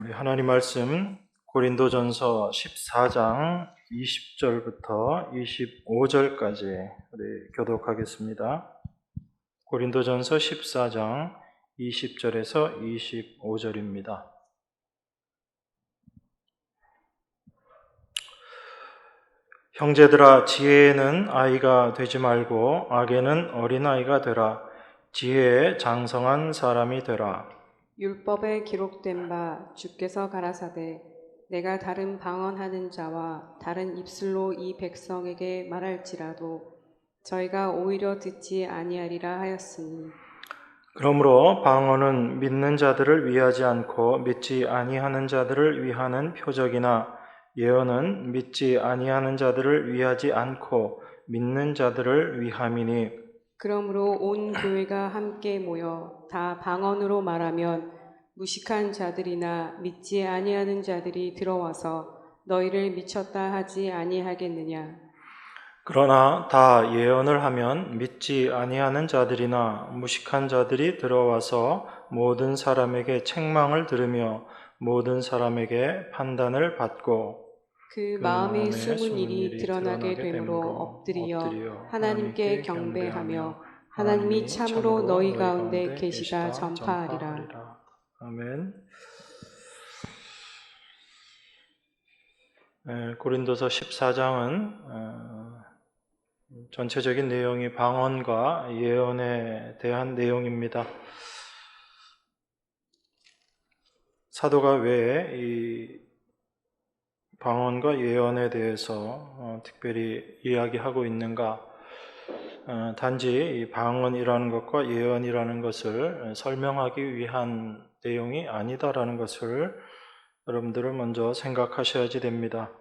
우리 하나님 말씀 고린도전서 14장 20절부터 25절까지 우리 교독하겠습니다. 고린도전서 14장 20절에서 25절입니다. 형제들아, 지혜에는 아이가 되지 말고 악에는 어린아이가 되라. 지혜에 장성한 사람이 되라. 율법에 기록된 바 주께서 가라사대 내가 다른 방언하는 자와 다른 입술로 이 백성에게 말할지라도 저희가 오히려 듣지 아니하리라 하였으니, 그러므로 방언은 믿는 자들을 위하지 않고 믿지 아니하는 자들을 위하는 표적이나 예언은 믿지 아니하는 자들을 위하지 않고 믿는 자들을 위함이니, 그러므로 온 교회가 함께 모여 다 방언으로 말하면 무식한 자들이나 믿지 아니하는 자들이 들어와서 너희를 미쳤다 하지 아니하겠느냐. 그러나 다 예언을 하면 믿지 아니하는 자들이나 무식한 자들이 들어와서 모든 사람에게 책망을 들으며 모든 사람에게 판단을 받고 그 그 마음의 마음에 숨은 숨은 일이 일이 드러나게 드러나게 되므로 되므로 엎드려 엎드려 하나님께 하나님께 경배하며 경배하며 하나님이 하나님이 참으로 참으로 너희 너희 가운데 가운데 계시다 계시다 전파하리라. 전파하리라. 아멘. 고린도서 14장은 전체적인 내용이 방언과 예언에 대한 내용입니다. 사도가 왜 이 방언과 예언에 대해서 특별히 이야기하고 있는가? 단지 이 방언이라는 것과 예언이라는 것을 설명하기 위한 내용이 아니다라는 것을 여러분들은 먼저 생각하셔야지 됩니다.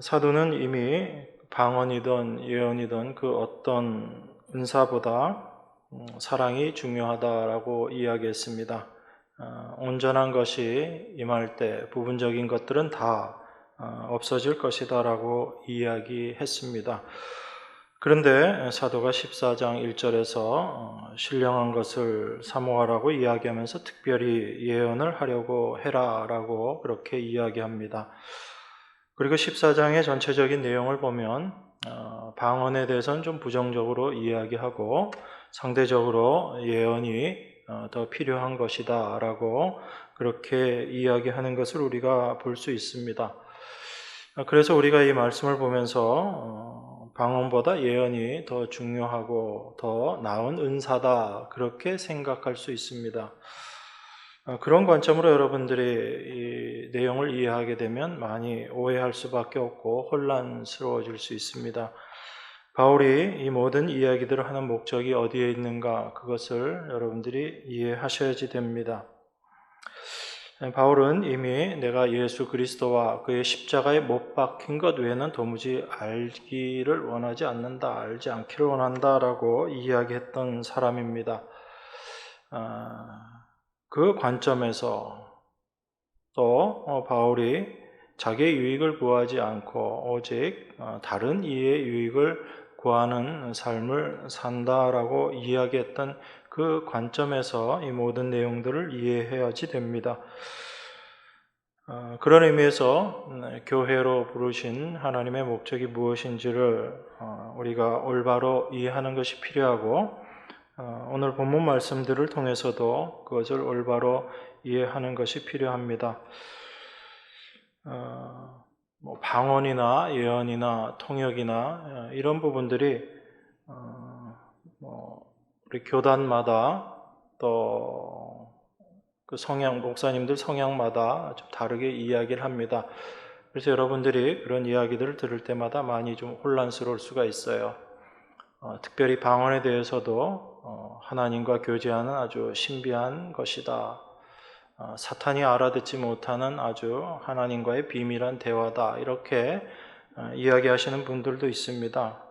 사도는 이미 방언이든 예언이든 그 어떤 은사보다 사랑이 중요하다라고 이야기했습니다. 온전한 것이 임할 때 부분적인 것들은 다 없어질 것이다라고 이야기했습니다. 그런데 사도가 14장 1절에서 신령한 것을 사모하라고 이야기하면서 특별히 예언을 하려고 해라라고 그렇게 이야기합니다. 그리고 14장의 전체적인 내용을 보면 방언에 대해서는 좀 부정적으로 이야기하고 상대적으로 예언이 더 필요한 것이다 라고 그렇게 이야기하는 것을 우리가 볼 수 있습니다. 그래서 우리가 이 말씀을 보면서 방언보다 예언이 더 중요하고 더 나은 은사다 그렇게 생각할 수 있습니다. 그런 관점으로 여러분들이 이 내용을 이해하게 되면 많이 오해할 수밖에 없고 혼란스러워질 수 있습니다. 바울이 이 모든 이야기들을 하는 목적이 어디에 있는가 그것을 여러분들이 이해하셔야지 됩니다. 바울은 이미 내가 예수 그리스도와 그의 십자가에 못 박힌 것 외에는 도무지 알기를 원하지 않는다, 알지 않기를 원한다라고 이야기했던 사람입니다. 그 관점에서 또 바울이 자기의 유익을 구하지 않고 오직 다른 이의 유익을 구하는 삶을 산다라고 이야기했던 그 관점에서 이 모든 내용들을 이해해야지 됩니다. 그런 의미에서 교회로 부르신 하나님의 목적이 무엇인지를 우리가 올바로 이해하는 것이 필요하고 오늘 본문 말씀들을 통해서도 그것을 올바로 이해하는 것이 필요합니다. 방언이나 예언이나 통역이나 이런 부분들이 우리 교단마다 또 그 목사님들 성향마다 좀 다르게 이야기를 합니다. 그래서 여러분들이 그런 이야기들을 들을 때마다 많이 좀 혼란스러울 수가 있어요. 특별히 방언에 대해서도 하나님과 교제하는 아주 신비한 것이다. 사탄이 알아듣지 못하는 아주 하나님과의 비밀한 대화다. 이렇게 이야기하시는 분들도 있습니다.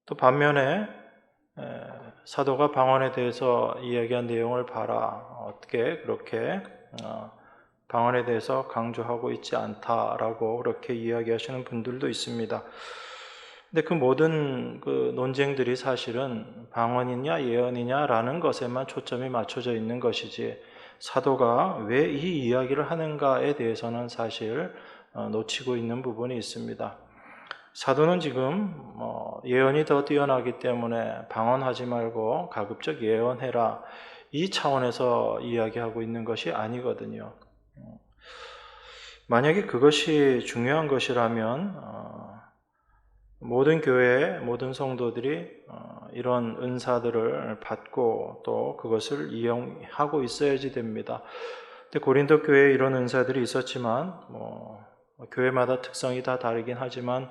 또 반면에 사도가 방언에 대해서 이야기한 내용을 봐라. 어떻게 그렇게 방언에 대해서 강조하고 있지 않다라고 그렇게 이야기하시는 분들도 있습니다. 근데 그 모든 그 논쟁들이 사실은 방언이냐 예언이냐라는 것에만 초점이 맞춰져 있는 것이지 사도가 왜 이 이야기를 하는가에 대해서는 사실 놓치고 있는 부분이 있습니다. 사도는 지금 예언이 더 뛰어나기 때문에 방언하지 말고 가급적 예언해라 이 차원에서 이야기하고 있는 것이 아니거든요. 만약에 그것이 중요한 것이라면 모든 교회, 모든 성도들이 이런 은사들을 받고 또 그것을 이용하고 있어야지 됩니다. 근데 고린도 교회에 이런 은사들이 있었지만 교회마다 특성이 다 다르긴 하지만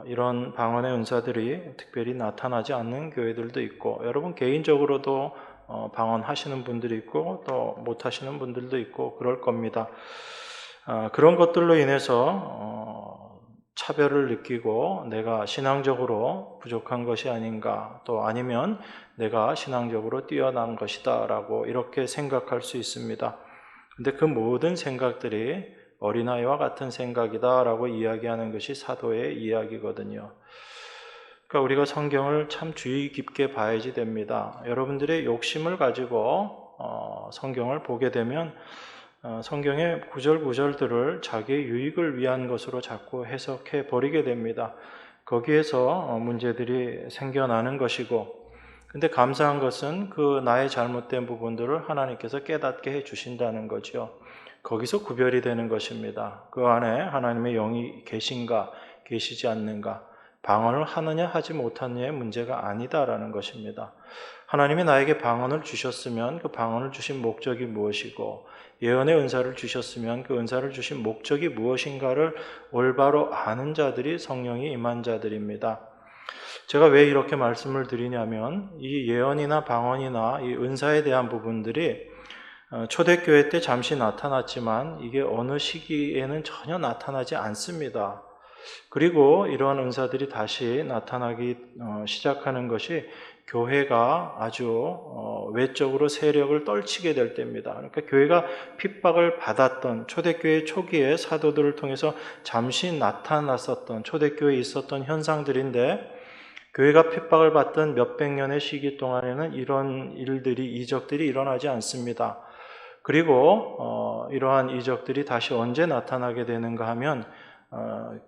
이런 방언의 은사들이 특별히 나타나지 않는 교회들도 있고 여러분 개인적으로도 방언하시는 분들이 있고 또 못하시는 분들도 있고 그럴 겁니다. 그런 것들로 인해서 차별을 느끼고 내가 신앙적으로 부족한 것이 아닌가 또 아니면 내가 신앙적으로 뛰어난 것이다 라고 이렇게 생각할 수 있습니다. 근데 그 모든 생각들이 어린아이와 같은 생각이다 라고 이야기하는 것이 사도의 이야기거든요. 그러니까 우리가 성경을 참 주의 깊게 봐야지 됩니다. 여러분들의 욕심을 가지고 성경을 보게 되면 성경의 구절구절들을 자기의 유익을 위한 것으로 자꾸 해석해 버리게 됩니다. 거기에서 문제들이 생겨나는 것이고 근데 감사한 것은 그 나의 잘못된 부분들을 하나님께서 깨닫게 해 주신다는 거죠. 거기서 구별이 되는 것입니다. 그 안에 하나님의 영이 계신가 계시지 않는가 방언을 하느냐 하지 못하느냐의 문제가 아니다라는 것입니다. 하나님이 나에게 방언을 주셨으면 그 방언을 주신 목적이 무엇이고 예언의 은사를 주셨으면 그 은사를 주신 목적이 무엇인가를 올바로 아는 자들이 성령이 임한 자들입니다. 제가 왜 이렇게 말씀을 드리냐면 이 예언이나 방언이나 이 은사에 대한 부분들이 초대교회 때 잠시 나타났지만 이게 어느 시기에는 전혀 나타나지 않습니다. 그리고 이러한 은사들이 다시 나타나기 시작하는 것이 교회가 아주 외적으로 세력을 떨치게 될 때입니다. 그러니까 교회가 핍박을 받았던 초대교회 초기에 사도들을 통해서 잠시 나타났었던 초대교회에 있었던 현상들인데 교회가 핍박을 받던 몇백 년의 시기 동안에는 이런 일들이 이적들이 일어나지 않습니다. 그리고 이러한 이적들이 다시 언제 나타나게 되는가 하면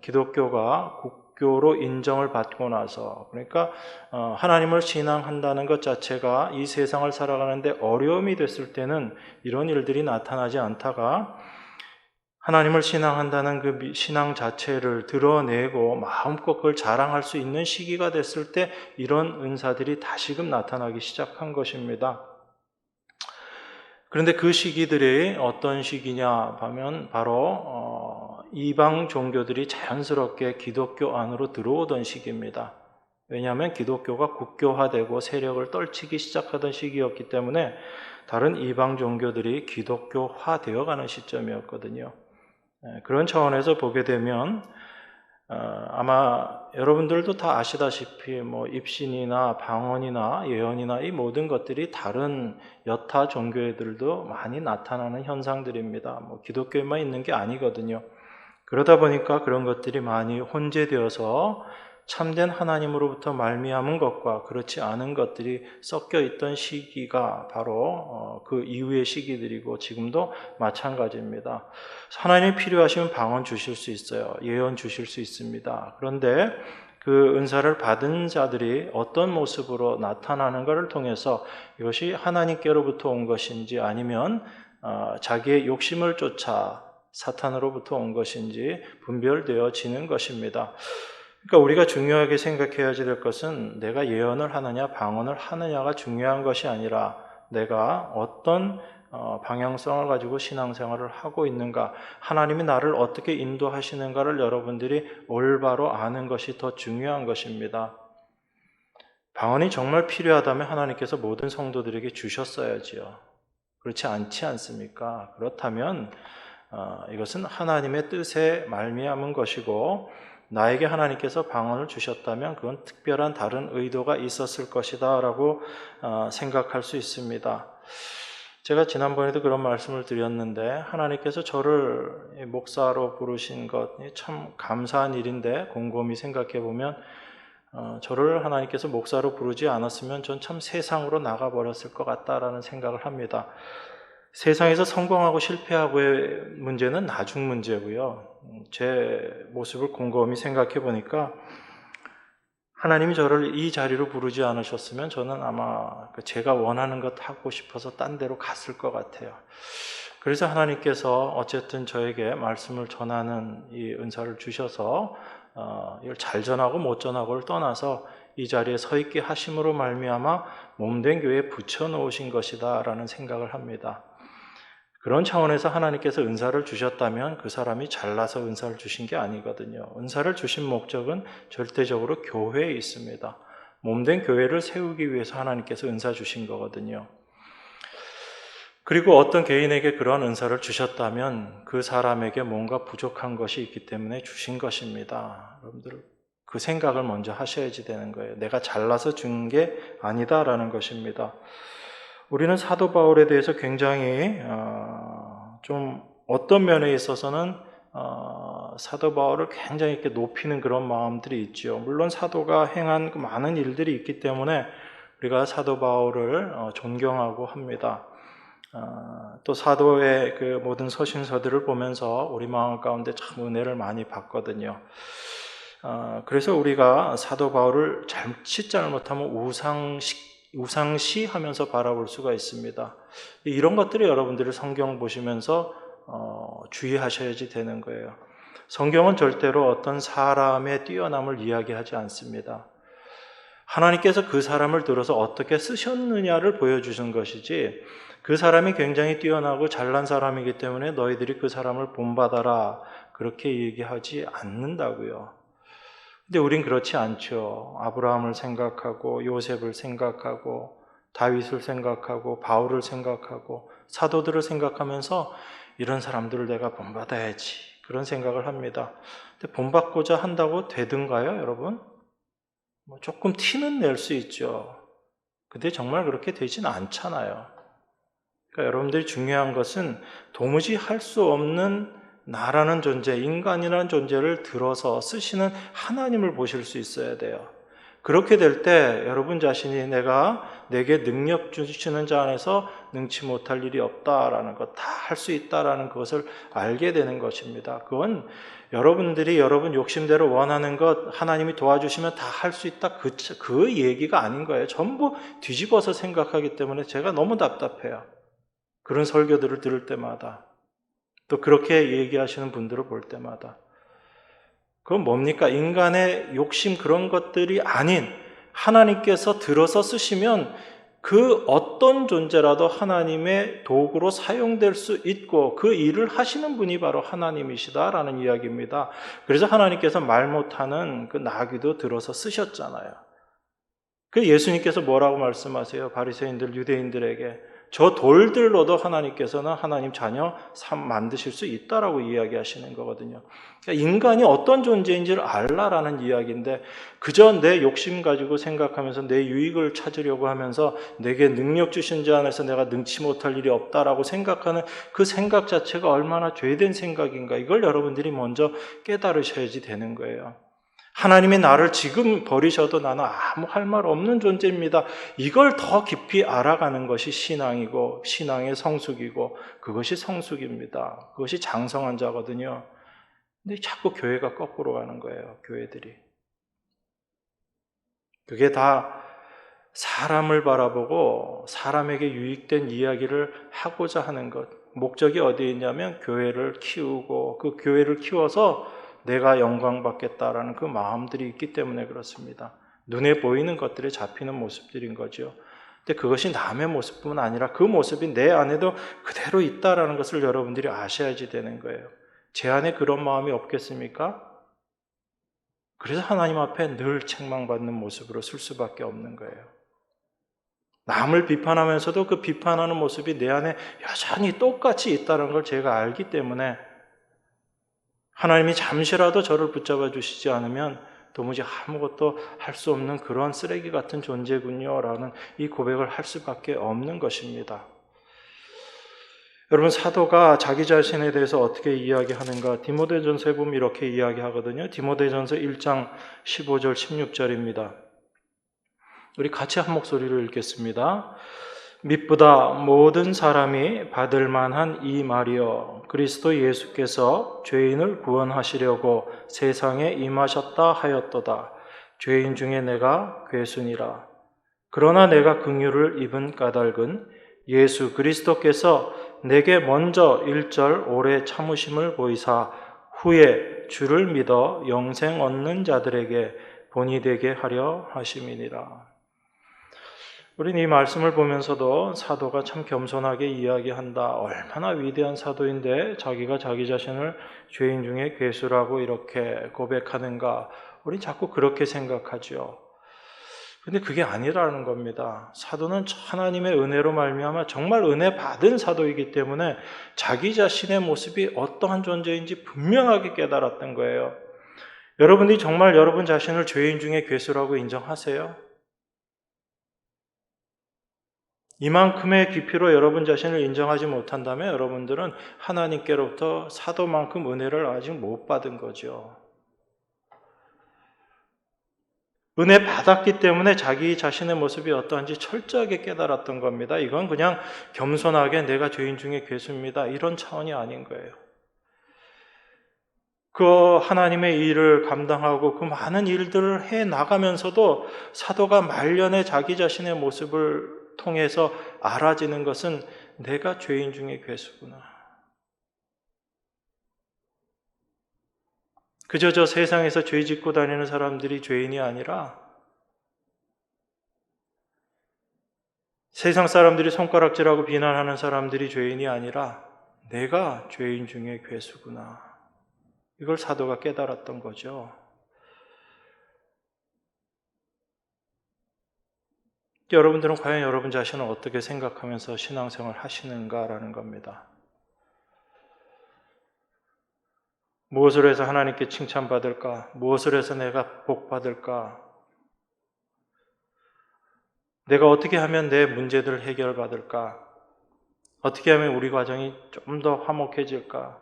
기독교가 국교로 인정을 받고 나서 그러니까 하나님을 신앙한다는 것 자체가 이 세상을 살아가는데 어려움이 됐을 때는 이런 일들이 나타나지 않다가 하나님을 신앙한다는 그 신앙 자체를 드러내고 마음껏 그걸 자랑할 수 있는 시기가 됐을 때 이런 은사들이 다시금 나타나기 시작한 것입니다. 그런데 그 시기들이 어떤 시기냐 하면 바로 이방 종교들이 자연스럽게 기독교 안으로 들어오던 시기입니다. 왜냐하면 기독교가 국교화되고 세력을 떨치기 시작하던 시기였기 때문에 다른 이방 종교들이 기독교화되어가는 시점이었거든요. 그런 차원에서 보게 되면 아마 여러분들도 다 아시다시피 입신이나 방언이나 예언이나 이 모든 것들이 다른 여타 종교들도 많이 나타나는 현상들입니다. 기독교에만 있는 게 아니거든요. 그러다 보니까 그런 것들이 많이 혼재되어서 참된 하나님으로부터 말미암은 것과 그렇지 않은 것들이 섞여 있던 시기가 바로 그 이후의 시기들이고 지금도 마찬가지입니다. 하나님이 필요하시면 방언 주실 수 있어요. 예언 주실 수 있습니다. 그런데 그 은사를 받은 자들이 어떤 모습으로 나타나는가를 통해서 이것이 하나님께로부터 온 것인지 아니면 자기의 욕심을 쫓아 사탄으로부터 온 것인지 분별되어지는 것입니다. 그러니까 우리가 중요하게 생각해야지 될 것은 내가 예언을 하느냐 방언을 하느냐가 중요한 것이 아니라 내가 어떤 방향성을 가지고 신앙생활을 하고 있는가, 하나님이 나를 어떻게 인도하시는가를 여러분들이 올바로 아는 것이 더 중요한 것입니다. 방언이 정말 필요하다면 하나님께서 모든 성도들에게 주셨어야지요. 그렇지 않지 않습니까? 그렇다면 이것은 하나님의 뜻에 말미암은 것이고 나에게 하나님께서 방언을 주셨다면 그건 특별한 다른 의도가 있었을 것이다 라고 생각할 수 있습니다. 제가 지난번에도 그런 말씀을 드렸는데 하나님께서 저를 목사로 부르신 것 참 감사한 일인데 곰곰이 생각해 보면 저를 하나님께서 목사로 부르지 않았으면 전 참 세상으로 나가버렸을 것 같다라는 생각을 합니다. 세상에서 성공하고 실패하고의 문제는 나중 문제고요. 제 모습을 곰곰이 생각해 보니까 하나님이 저를 이 자리로 부르지 않으셨으면 저는 아마 제가 원하는 것 하고 싶어서 딴 데로 갔을 것 같아요. 그래서 하나님께서 어쨌든 저에게 말씀을 전하는 이 은사를 주셔서 이걸 잘 전하고 못 전하고를 떠나서 이 자리에 서 있게 하심으로 말미암아 몸된 교회에 붙여놓으신 것이다 라는 생각을 합니다. 그런 차원에서 하나님께서 은사를 주셨다면 그 사람이 잘나서 은사를 주신 게 아니거든요. 은사를 주신 목적은 절대적으로 교회에 있습니다. 몸된 교회를 세우기 위해서 하나님께서 은사 주신 거거든요. 그리고 어떤 개인에게 그러한 은사를 주셨다면 그 사람에게 뭔가 부족한 것이 있기 때문에 주신 것입니다. 여러분들 그 생각을 먼저 하셔야지 되는 거예요. 내가 잘나서 준 게 아니다라는 것입니다. 우리는 사도 바울에 대해서 굉장히 좀 어떤 면에 있어서는 사도 바울을 굉장히 이렇게 높이는 그런 마음들이 있죠. 물론 사도가 행한 그 많은 일들이 있기 때문에 우리가 사도 바울을 존경하고 합니다. 또 사도의 그 모든 서신서들을 보면서 우리 마음 가운데 참 은혜를 많이 받거든요. 그래서 우리가 사도 바울을 잘못하면 우상시 하면서 바라볼 수가 있습니다. 이런 것들이 여러분들이 성경 보시면서 주의하셔야지 되는 거예요. 성경은 절대로 어떤 사람의 뛰어남을 이야기하지 않습니다. 하나님께서 그 사람을 들어서 어떻게 쓰셨느냐를 보여주신 것이지 그 사람이 굉장히 뛰어나고 잘난 사람이기 때문에 너희들이 그 사람을 본받아라 그렇게 얘기하지 않는다고요. 근데 우린 그렇지 않죠. 아브라함을 생각하고 요셉을 생각하고 다윗을 생각하고 바울을 생각하고 사도들을 생각하면서 이런 사람들을 내가 본받아야지 그런 생각을 합니다. 근데 본받고자 한다고 되든가요, 여러분? 조금 티는 낼 수 있죠. 근데 정말 그렇게 되진 않잖아요. 그러니까 여러분들이 중요한 것은 도무지 할 수 없는 나라는 존재, 인간이라는 존재를 들어서 쓰시는 하나님을 보실 수 있어야 돼요. 그렇게 될 때 여러분 자신이 내게 능력 주시는 자 안에서 능치 못할 일이 없다라는 것, 다 할 수 있다라는 것을 알게 되는 것입니다. 그건 여러분들이 여러분 욕심대로 원하는 것 하나님이 도와주시면 다 할 수 있다 그 얘기가 아닌 거예요. 전부 뒤집어서 생각하기 때문에 제가 너무 답답해요. 그런 설교들을 들을 때마다 또 그렇게 얘기하시는 분들을 볼 때마다 그건 뭡니까? 인간의 욕심 그런 것들이 아닌 하나님께서 들어서 쓰시면 그 어떤 존재라도 하나님의 도구로 사용될 수 있고 그 일을 하시는 분이 바로 하나님이시다라는 이야기입니다. 그래서 하나님께서 말 못하는 그 나귀도 들어서 쓰셨잖아요. 그 예수님께서 뭐라고 말씀하세요? 바리새인들, 유대인들에게 저 돌들로도 하나님께서는 하나님 자녀 만드실 수 있다라고 이야기하시는 거거든요. 그러니까 인간이 어떤 존재인지를 알라라는 이야기인데 그저 내 욕심 가지고 생각하면서 내 유익을 찾으려고 하면서 내게 능력 주신 자 안에서 내가 능치 못할 일이 없다라고 생각하는 그 생각 자체가 얼마나 죄된 생각인가 이걸 여러분들이 먼저 깨달으셔야지 되는 거예요. 하나님이 나를 지금 버리셔도 나는 아무 할 말 없는 존재입니다. 이걸 더 깊이 알아가는 것이 신앙이고 신앙의 성숙이고 그것이 성숙입니다. 그것이 장성한 자거든요. 근데 자꾸 교회가 거꾸로 가는 거예요. 교회들이. 그게 다 사람을 바라보고 사람에게 유익된 이야기를 하고자 하는 것. 목적이 어디에 있냐면 교회를 키우고 그 교회를 키워서 내가 영광 받겠다라는 그 마음들이 있기 때문에 그렇습니다. 눈에 보이는 것들이 잡히는 모습들인 거죠. 근데 그것이 남의 모습뿐만 아니라 그 모습이 내 안에도 그대로 있다라는 것을 여러분들이 아셔야지 되는 거예요. 제 안에 그런 마음이 없겠습니까? 그래서 하나님 앞에 늘 책망받는 모습으로 쓸 수밖에 없는 거예요. 남을 비판하면서도 그 비판하는 모습이 내 안에 여전히 똑같이 있다는 걸 제가 알기 때문에 하나님이 잠시라도 저를 붙잡아 주시지 않으면 도무지 아무것도 할 수 없는 그러한 쓰레기 같은 존재군요 라는 이 고백을 할 수밖에 없는 것입니다. 여러분, 사도가 자기 자신에 대해서 어떻게 이야기하는가? 디모데전서에 보면 이렇게 이야기하거든요. 디모데전서 1장 15절 16절입니다. 우리 같이 한 목소리로 읽겠습니다. mit보다 모든 사람이 받을 만한 이 말이여, 그리스도 예수께서 죄인을 구원하시려고 세상에 임하셨다 하였도다. 죄인 중에 내가 괴순이라. 그러나 내가 긍휼을 입은 까닭은 예수 그리스도께서 내게 먼저 1절 오래 참으심을 보이사 후에 주를 믿어 영생 얻는 자들에게 본이 되게 하려 하심이니라. 우리는 이 말씀을 보면서도 사도가 참 겸손하게 이야기한다. 얼마나 위대한 사도인데 자기가 자기 자신을 죄인 중에 괴수라고 이렇게 고백하는가. 우린 자꾸 그렇게 생각하죠. 근데 그게 아니라는 겁니다. 사도는 하나님의 은혜로 말미암아 정말 은혜 받은 사도이기 때문에 자기 자신의 모습이 어떠한 존재인지 분명하게 깨달았던 거예요. 여러분이 정말 여러분 자신을 죄인 중에 괴수라고 인정하세요? 이만큼의 깊이로 여러분 자신을 인정하지 못한다면 여러분들은 하나님께로부터 사도만큼 은혜를 아직 못 받은 거죠. 은혜 받았기 때문에 자기 자신의 모습이 어떠한지 철저하게 깨달았던 겁니다. 이건 그냥 겸손하게 내가 죄인 중에 괴수입니다. 이런 차원이 아닌 거예요. 그 하나님의 일을 감당하고 그 많은 일들을 해 나가면서도 사도가 말년에 자기 자신의 모습을 통해서 알아지는 것은 내가 죄인 중에 괴수구나. 그저 저 세상에서 죄 짓고 다니는 사람들이 죄인이 아니라 세상 사람들이 손가락질하고 비난하는 사람들이 죄인이 아니라 내가 죄인 중에 괴수구나. 이걸 사도가 깨달았던 거죠. 여러분들은 과연 여러분 자신을 어떻게 생각하면서 신앙생활을 하시는가라는 겁니다. 무엇을 해서 하나님께 칭찬받을까? 무엇을 해서 내가 복받을까? 내가 어떻게 하면 내 문제들을 해결받을까? 어떻게 하면 우리 과정이 좀 더 화목해질까?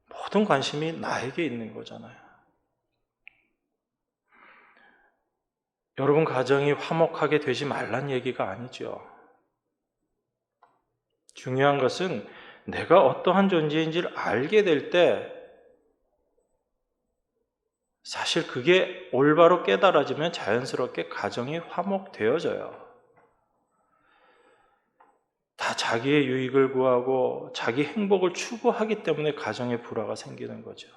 모든 관심이 나에게 있는 거잖아요. 여러분 가정이 화목하게 되지 말란 얘기가 아니죠. 중요한 것은 내가 어떠한 존재인지를 알게 될 때 사실 그게 올바로 깨달아지면 자연스럽게 가정이 화목되어져요. 다 자기의 유익을 구하고 자기 행복을 추구하기 때문에 가정에 불화가 생기는 거죠.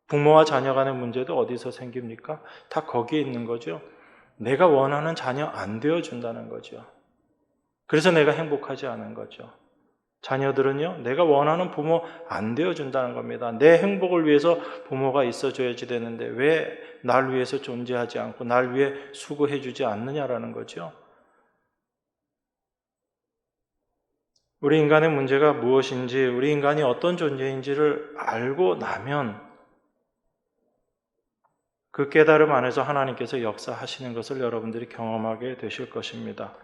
부모와 자녀 간의 문제도 어디서 생깁니까? 다 거기에 있는 거죠. 내가 원하는 자녀 안 되어준다는 거죠. 그래서 내가 행복하지 않은 거죠. 자녀들은요, 내가 원하는 부모 안 되어준다는 겁니다. 내 행복을 위해서 부모가 있어줘야지 되는데 왜 날 위해서 존재하지 않고 날 위해 수고해주지 않느냐라는 거죠. 우리 인간의 문제가 무엇인지, 우리 인간이 어떤 존재인지를 알고 나면 그 깨달음 안에서 하나님께서 역사하시는 것을 여러분들이 경험하게 되실 것입니다.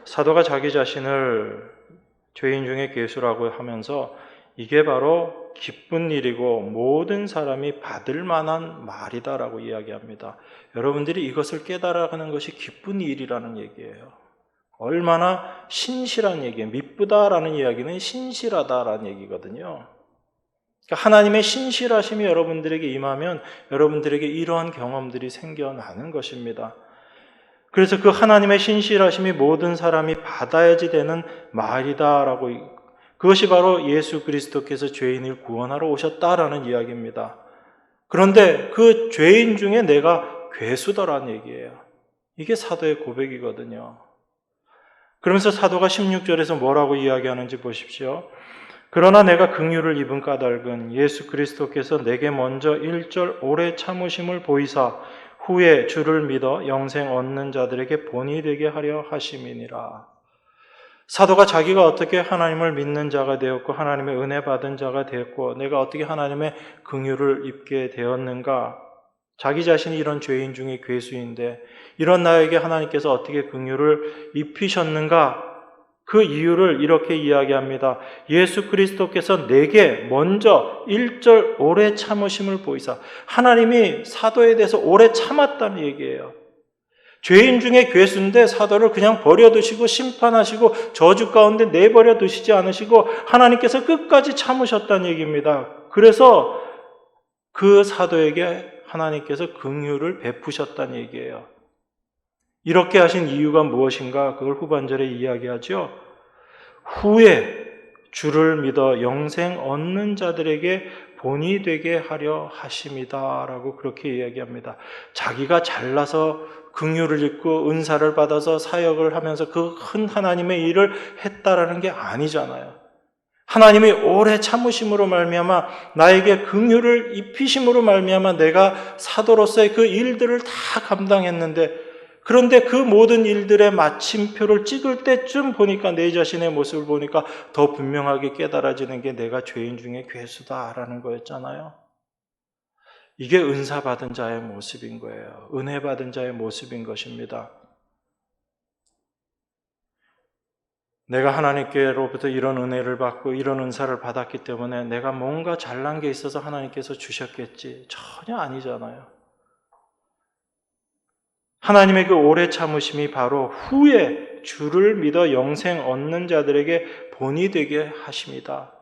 사도가 자기 자신을 죄인 중에 괴수라고 하면서 이게 바로 기쁜 일이고 모든 사람이 받을 만한 말이다라고 이야기합니다. 여러분들이 이것을 깨달아가는 것이 기쁜 일이라는 얘기예요. 얼마나 신실한 얘기예요. 미쁘다라는 이야기는 신실하다라는 얘기거든요. 그러니까 하나님의 신실하심이 여러분들에게 임하면 여러분들에게 이러한 경험들이 생겨나는 것입니다. 그래서 그 하나님의 신실하심이 모든 사람이 받아야지 되는 말이다라고, 그것이 바로 예수 그리스도께서 죄인을 구원하러 오셨다라는 이야기입니다. 그런데 그 죄인 중에 내가 괴수더라는 얘기예요. 이게 사도의 고백이거든요. 그러면서 사도가 16절에서 뭐라고 이야기하는지 보십시오. 그러나 내가 긍휼을 입은 까닭은 예수 그리스도께서 내게 먼저 1절 오래 참으심을 보이사 후에 주를 믿어 영생 얻는 자들에게 본이 되게 하려 하심이니라. 사도가 자기가 어떻게 하나님을 믿는 자가 되었고 하나님의 은혜 받은 자가 되었고 내가 어떻게 하나님의 긍휼을 입게 되었는가? 자기 자신이 이런 죄인 중에 괴수인데 이런 나에게 하나님께서 어떻게 긍휼을 입히셨는가? 그 이유를 이렇게 이야기합니다. 예수 그리스도께서 내게 먼저 1절 오래 참으심을 보이사, 하나님이 사도에 대해서 오래 참았다는 얘기예요. 죄인 중에 괴수인데 사도를 그냥 버려두시고 심판하시고 저주 가운데 내버려 두시지 않으시고 하나님께서 끝까지 참으셨다는 얘기입니다. 그래서 그 사도에게 하나님께서 긍휼을 베푸셨다는 얘기예요. 이렇게 하신 이유가 무엇인가? 그걸 후반절에 이야기하죠. 후에 주를 믿어 영생 얻는 자들에게 본이 되게 하려 하심이다 라고 그렇게 이야기합니다. 자기가 잘나서 긍휼을 입고 은사를 받아서 사역을 하면서 그 큰 하나님의 일을 했다라는 게 아니잖아요. 하나님이 오래 참으심으로 말미암아 나에게 긍휼을 입히심으로 말미암아 내가 사도로서의 그 일들을 다 감당했는데, 그런데 그 모든 일들의 마침표를 찍을 때쯤 보니까 내 자신의 모습을 보니까 더 분명하게 깨달아지는 게 내가 죄인 중에 괴수다라는 거였잖아요. 이게 은사 받은 자의 모습인 거예요. 은혜 받은 자의 모습인 것입니다. 내가 하나님께로부터 이런 은혜를 받고 이런 은사를 받았기 때문에 내가 뭔가 잘난 게 있어서 하나님께서 주셨겠지. 전혀 아니잖아요. 하나님의 그 오래 참으심이 바로 후에 주를 믿어 영생 얻는 자들에게 본이 되게 하십니다.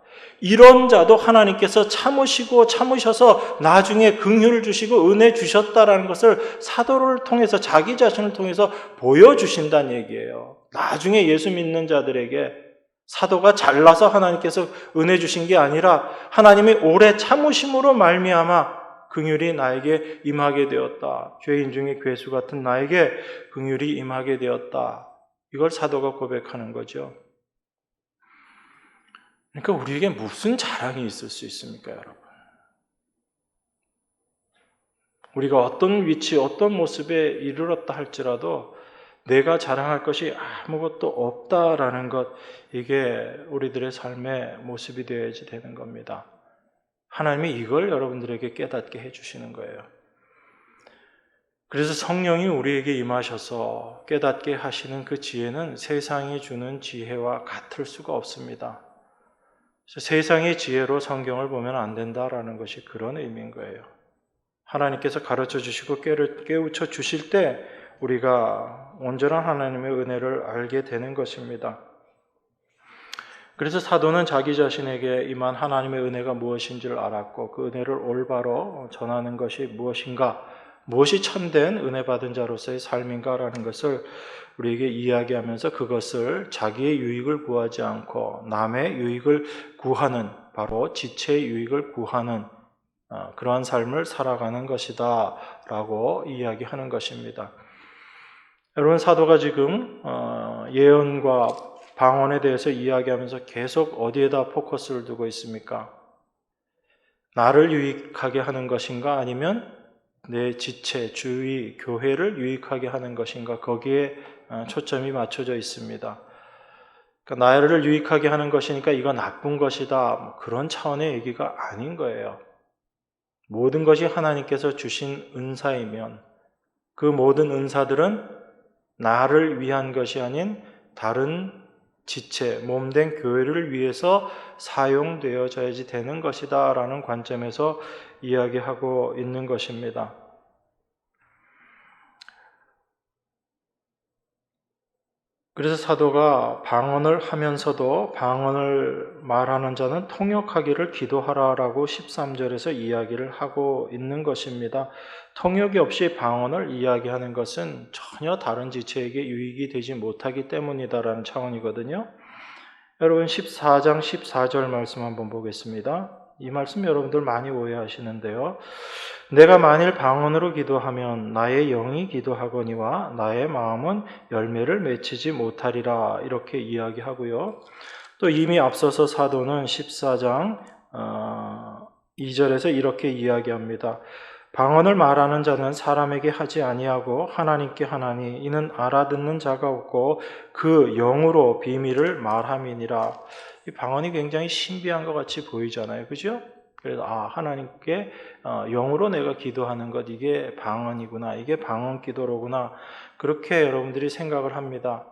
이런 자도 하나님께서 참으시고 참으셔서 나중에 긍휼을 주시고 은혜 주셨다라는 것을 사도를 통해서 자기 자신을 통해서 보여주신다는 얘기예요. 나중에 예수 믿는 자들에게 사도가 잘나서 하나님께서 은혜 주신 게 아니라 하나님이 오래 참으심으로 말미암아 긍휼이 나에게 임하게 되었다. 죄인 중에 괴수 같은 나에게 긍휼이 임하게 되었다. 이걸 사도가 고백하는 거죠. 그러니까 우리에게 무슨 자랑이 있을 수 있습니까, 여러분? 우리가 어떤 위치, 어떤 모습에 이르렀다 할지라도 내가 자랑할 것이 아무것도 없다라는 것, 이게 우리들의 삶의 모습이 되어야지 되는 겁니다. 하나님이 이걸 여러분들에게 깨닫게 해주시는 거예요. 그래서 성령이 우리에게 임하셔서 깨닫게 하시는 그 지혜는 세상이 주는 지혜와 같을 수가 없습니다. 세상의 지혜로 성경을 보면 안 된다라는 것이 그런 의미인 거예요. 하나님께서 가르쳐 주시고 깨우쳐 주실 때 우리가 온전한 하나님의 은혜를 알게 되는 것입니다. 그래서 사도는 자기 자신에게 임한 하나님의 은혜가 무엇인지를 알았고 그 은혜를 올바로 전하는 것이 무엇인가, 무엇이 참된 은혜 받은 자로서의 삶인가라는 것을 우리에게 이야기하면서 그것을 자기의 유익을 구하지 않고 남의 유익을 구하는, 바로 지체의 유익을 구하는 그러한 삶을 살아가는 것이다 라고 이야기하는 것입니다. 여러분, 사도가 지금 예언과 방언에 대해서 이야기하면서 계속 어디에다 포커스를 두고 있습니까? 나를 유익하게 하는 것인가, 아니면 내 지체, 주위, 교회를 유익하게 하는 것인가, 거기에 초점이 맞춰져 있습니다. 그러니까 나를 유익하게 하는 것이니까 이거 나쁜 것이다, 그런 차원의 얘기가 아닌 거예요. 모든 것이 하나님께서 주신 은사이면 그 모든 은사들은 나를 위한 것이 아닌 다른 지체, 몸된 교회를 위해서 사용되어져야지 되는 것이다 라는 관점에서 이야기하고 있는 것입니다. 그래서 사도가 방언을 하면서도 방언을 말하는 자는 통역하기를 기도하라라고 13절에서 이야기를 하고 있는 것입니다. 통역이 없이 방언을 이야기하는 것은 전혀 다른 지체에게 유익이 되지 못하기 때문이다라는 차원이거든요. 여러분 14장 14절 말씀 한번 보겠습니다. 이 말씀 여러분들 많이 오해하시는데요. 내가 만일 방언으로 기도하면 나의 영이 기도하거니와 나의 마음은 열매를 맺히지 못하리라, 이렇게 이야기하고요. 또 이미 앞서서 사도는 14장 2절에서 이렇게 이야기합니다. 방언을 말하는 자는 사람에게 하지 아니하고 하나님께 하나니 이는 알아듣는 자가 없고 그 영으로 비밀을 말함이니라. 이 방언이 굉장히 신비한 것 같이 보이잖아요, 그죠? 그래서 하나님께 영으로 내가 기도하는 것, 이게 방언이구나, 이게 방언 기도로구나, 그렇게 여러분들이 생각을 합니다.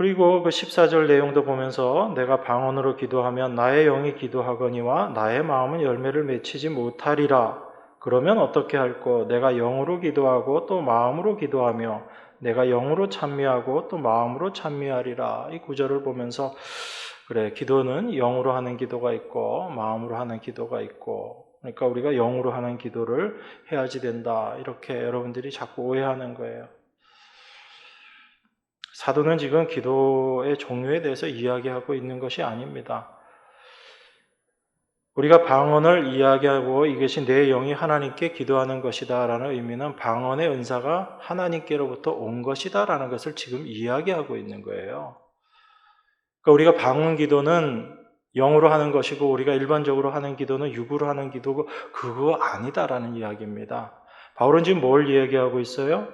그리고 그 14절 내용도 보면서 내가 방언으로 기도하면 나의 영이 기도하거니와 나의 마음은 열매를 맺히지 못하리라. 그러면 어떻게 할꼬? 내가 영으로 기도하고 또 마음으로 기도하며 내가 영으로 찬미하고 또 마음으로 찬미하리라. 이 구절을 보면서 그래, 기도는 영으로 하는 기도가 있고 마음으로 하는 기도가 있고, 그러니까 우리가 영으로 하는 기도를 해야지 된다. 이렇게 여러분들이 자꾸 오해하는 거예요. 사도는 지금 기도의 종류에 대해서 이야기하고 있는 것이 아닙니다. 우리가 방언을 이야기하고 이것이 내 영이 하나님께 기도하는 것이다 라는 의미는 방언의 은사가 하나님께로부터 온 것이다 라는 것을 지금 이야기하고 있는 거예요. 그러니까 우리가 방언 기도는 영으로 하는 것이고 우리가 일반적으로 하는 기도는 육으로 하는 기도고 그거 아니다라는 이야기입니다. 바울은 지금 뭘 이야기하고 있어요?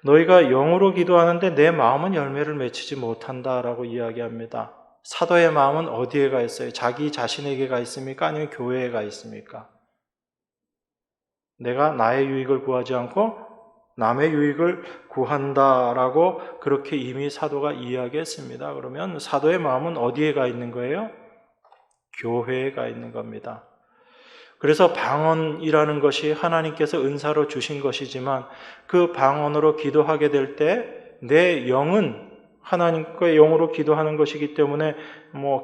너희가 영으로 기도하는데 내 마음은 열매를 맺히지 못한다라고 이야기합니다. 사도의 마음은 어디에 가 있어요? 자기 자신에게 가 있습니까? 아니면 교회에 가 있습니까? 내가 나의 유익을 구하지 않고 남의 유익을 구한다라고 그렇게 이미 사도가 이야기했습니다. 그러면 사도의 마음은 어디에 가 있는 거예요? 교회에 가 있는 겁니다. 그래서 방언이라는 것이 하나님께서 은사로 주신 것이지만 그 방언으로 기도하게 될 때 내 영은 하나님과의 영으로 기도하는 것이기 때문에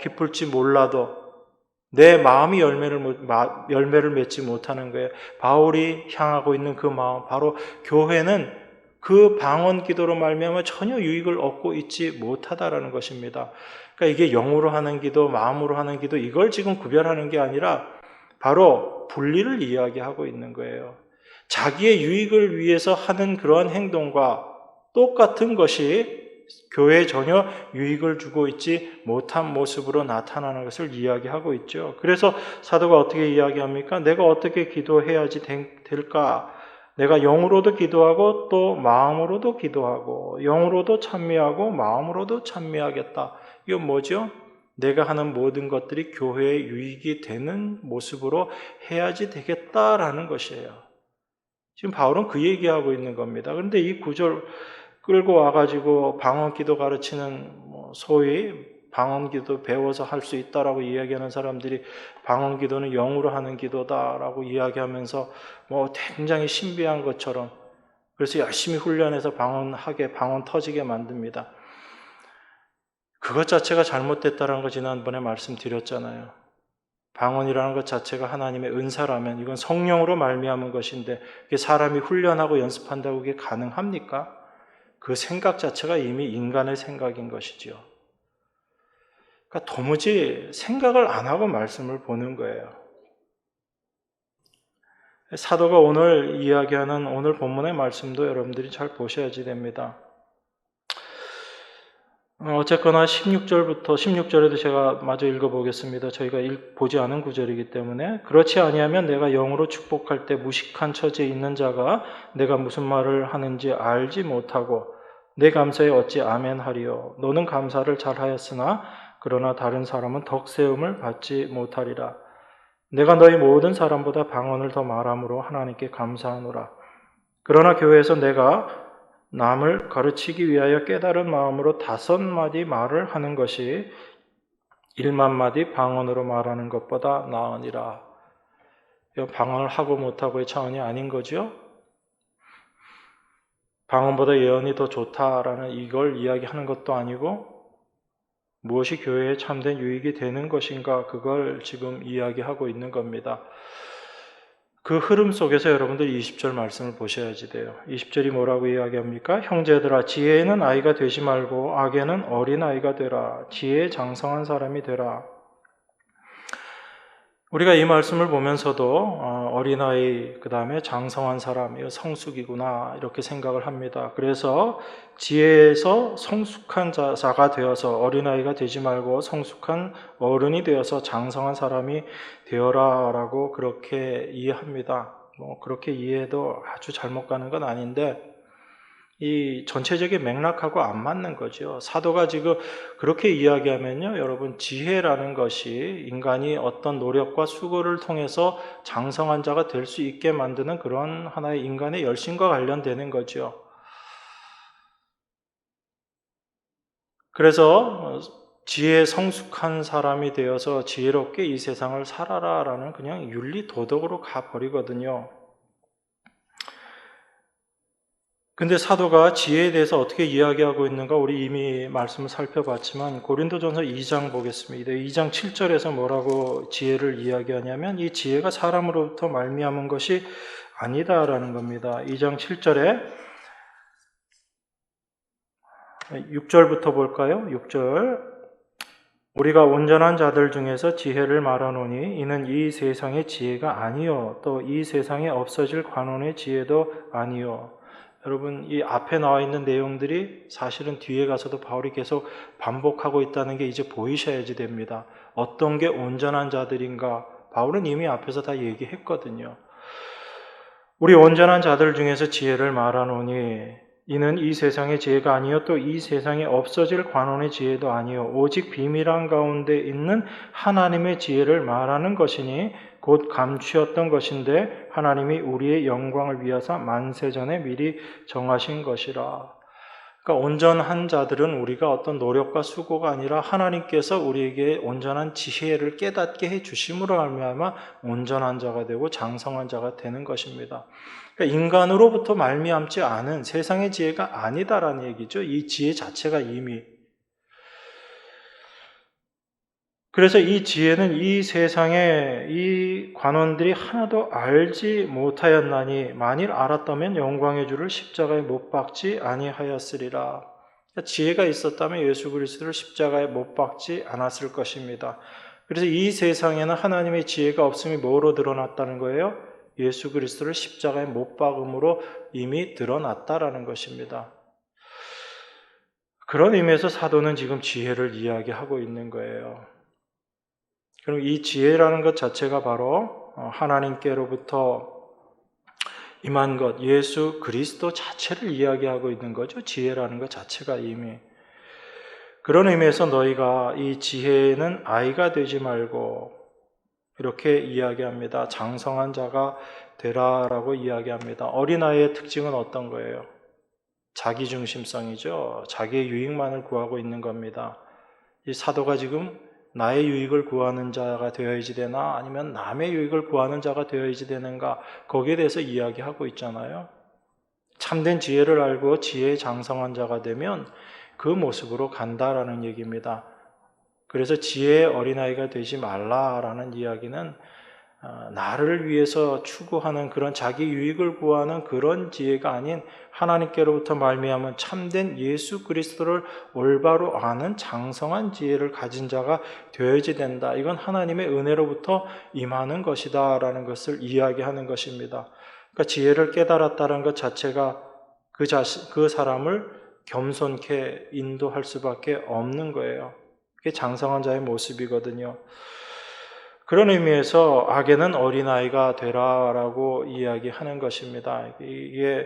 기쁠지 몰라도 내 마음이 열매를 맺지 못하는 거예요. 바울이 향하고 있는 그 마음, 바로 교회는 그 방언 기도로 말미암아 전혀 유익을 얻고 있지 못하다라는 것입니다. 그러니까 이게 영으로 하는 기도, 마음으로 하는 기도, 이걸 지금 구별하는 게 아니라 바로 분리를 이야기하고 있는 거예요. 자기의 유익을 위해서 하는 그러한 행동과 똑같은 것이 교회에 전혀 유익을 주고 있지 못한 모습으로 나타나는 것을 이야기하고 있죠. 그래서 사도가 어떻게 이야기합니까? 내가 어떻게 기도해야지 될까? 내가 영으로도 기도하고 또 마음으로도 기도하고 영으로도 찬미하고 마음으로도 찬미하겠다. 이건 뭐죠? 내가 하는 모든 것들이 교회에 유익이 되는 모습으로 해야지 되겠다라는 것이에요. 지금 바울은 그 얘기하고 있는 겁니다. 그런데 이 구절 끌고 와가지고 방언기도 가르치는 소위 방언기도 배워서 할 수 있다라고 이야기하는 사람들이 방언기도는 영으로 하는 기도다라고 이야기하면서 굉장히 신비한 것처럼, 그래서 열심히 훈련해서 방언 터지게 만듭니다. 그것 자체가 잘못됐다는 거 지난번에 말씀드렸잖아요. 방언이라는 것 자체가 하나님의 은사라면 이건 성령으로 말미암은 것인데 이게 사람이 훈련하고 연습한다고 그게 가능합니까? 그 생각 자체가 이미 인간의 생각인 것이죠. 그러니까 도무지 생각을 안 하고 말씀을 보는 거예요. 사도가 오늘 이야기하는 오늘 본문의 말씀도 여러분들이 잘 보셔야지 됩니다. 어쨌거나 16절에도 제가 마저 읽어보겠습니다. 저희가 보지 않은 구절이기 때문에 그렇지 아니하면 내가 영으로 축복할 때 무식한 처지에 있는 자가 내가 무슨 말을 하는지 알지 못하고 내 감사에 어찌 아멘하리요. 너는 감사를 잘하였으나 그러나 다른 사람은 덕세움을 받지 못하리라. 내가 너희 모든 사람보다 방언을 더 말함으로 하나님께 감사하노라. 그러나 교회에서 내가 남을 가르치기 위하여 깨달은 마음으로 5마디 말을 하는 것이 1만마디 방언으로 말하는 것보다 나으니라. 방언을 하고 못하고의 차원이 아닌 거죠. 방언보다 예언이 더 좋다라는 이걸 이야기하는 것도 아니고 무엇이 교회에 참된 유익이 되는 것인가, 그걸 지금 이야기하고 있는 겁니다. 그 흐름 속에서 여러분들 20절 말씀을 보셔야지 돼요. 20절이 뭐라고 이야기합니까? 형제들아, 지혜에는 아이가 되지 말고 악에는 어린 아이가 되라. 지혜에 장성한 사람이 되라. 우리가 이 말씀을 보면서도 어린아이, 그 다음에 장성한 사람, 이거 성숙이구나 이렇게 생각을 합니다. 그래서 지혜에서 성숙한 자가 되어서 어린아이가 되지 말고 성숙한 어른이 되어서 장성한 사람이 되어라 라고 그렇게 이해합니다. 그렇게 이해해도 아주 잘못 가는 건 아닌데 이 전체적인 맥락하고 안 맞는 거죠. 사도가 지금 그렇게 이야기하면요, 여러분, 지혜라는 것이 인간이 어떤 노력과 수고를 통해서 장성한 자가 될 수 있게 만드는 그런 하나의 인간의 열심과 관련되는 거죠. 그래서 지혜 성숙한 사람이 되어서 지혜롭게 이 세상을 살아라라는 그냥 윤리 도덕으로 가버리거든요. 근데 사도가 지혜에 대해서 어떻게 이야기하고 있는가 우리 이미 말씀을 살펴봤지만 고린도전서 2장 보겠습니다. 2장 7절에서 뭐라고 지혜를 이야기하냐면 이 지혜가 사람으로부터 말미암은 것이 아니다라는 겁니다. 2장 7절에 6절부터 볼까요? 6절 우리가 온전한 자들 중에서 지혜를 말하노니 이는 이 세상의 지혜가 아니요 또 이 세상에 없어질 관원의 지혜도 아니요. 여러분 이 앞에 나와 있는 내용들이 사실은 뒤에 가서도 바울이 계속 반복하고 있다는 게 이제 보이셔야지 됩니다. 어떤 게 온전한 자들인가 바울은 이미 앞에서 다 얘기했거든요. 우리 온전한 자들 중에서 지혜를 말하노니 이는 이 세상의 지혜가 아니요 또 이 세상에 없어질 관원의 지혜도 아니요 오직 비밀한 가운데 있는 하나님의 지혜를 말하는 것이니 곧 감추었던 것인데 하나님이 우리의 영광을 위하사 만세전에 미리 정하신 것이라. 그러니까 온전한 자들은 우리가 어떤 노력과 수고가 아니라 하나님께서 우리에게 온전한 지혜를 깨닫게 해 주심으로 말미암아 온전한 자가 되고 장성한 자가 되는 것입니다. 그러니까 인간으로부터 말미암지 않은 세상의 지혜가 아니다라는 얘기죠. 이 지혜 자체가 이미. 그래서 이 지혜는 이 세상에 이 관원들이 하나도 알지 못하였나니 만일 알았다면 영광의 주를 십자가에 못 박지 아니하였으리라. 그러니까 지혜가 있었다면 예수 그리스도를 십자가에 못 박지 않았을 것입니다. 그래서 이 세상에는 하나님의 지혜가 없음이 뭐로 드러났다는 거예요? 예수 그리스도를 십자가에 못 박음으로 이미 드러났다라는 것입니다. 그런 의미에서 사도는 지금 지혜를 이야기하고 있는 거예요. 그럼 이 지혜라는 것 자체가 바로 하나님께로부터 임한 것, 예수 그리스도 자체를 이야기하고 있는 거죠. 지혜라는 것 자체가 이미. 그런 의미에서 너희가 이 지혜는 아이가 되지 말고 이렇게 이야기합니다. 장성한 자가 되라라고 이야기합니다. 어린아이의 특징은 어떤 거예요? 자기중심성이죠. 자기의 유익만을 구하고 있는 겁니다. 이 사도가 지금 나의 유익을 구하는 자가 되어야지 되나 아니면 남의 유익을 구하는 자가 되어야지 되는가 거기에 대해서 이야기하고 있잖아요. 참된 지혜를 알고 지혜의 장성한 자가 되면 그 모습으로 간다라는 얘기입니다. 그래서 지혜의 어린아이가 되지 말라라는 이야기는 나를 위해서 추구하는 그런 자기 유익을 구하는 그런 지혜가 아닌 하나님께로부터 말미암은 참된 예수 그리스도를 올바로 아는 장성한 지혜를 가진 자가 되어야지 된다. 이건 하나님의 은혜로부터 임하는 것이다 라는 것을 이야기하는 것입니다. 그러니까 지혜를 깨달았다는 것 자체가 그 사람을 겸손케 인도할 수밖에 없는 거예요. 그게 장성한 자의 모습이거든요. 그런 의미에서 악에는 어린아이가 되라라고 이야기하는 것입니다. 이게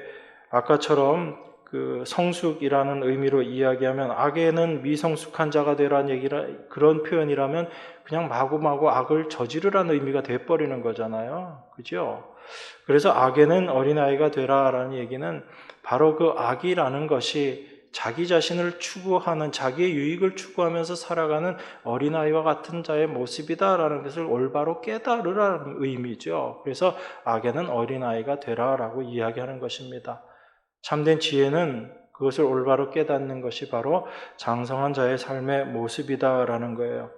아까처럼 그 성숙이라는 의미로 이야기하면 악에는 미성숙한 자가 되라는 얘기라 그런 표현이라면 그냥 마구마구 악을 저지르라는 의미가 돼버리는 거잖아요. 그죠? 그래서 악에는 어린아이가 되라라는 얘기는 바로 그 악이라는 것이 자기 자신을 추구하는 자기의 유익을 추구하면서 살아가는 어린아이와 같은 자의 모습이다라는 것을 올바로 깨달으라는 의미죠. 그래서 악에는 어린아이가 되라라고 이야기하는 것입니다. 참된 지혜는 그것을 올바로 깨닫는 것이 바로 장성한 자의 삶의 모습이다라는 거예요.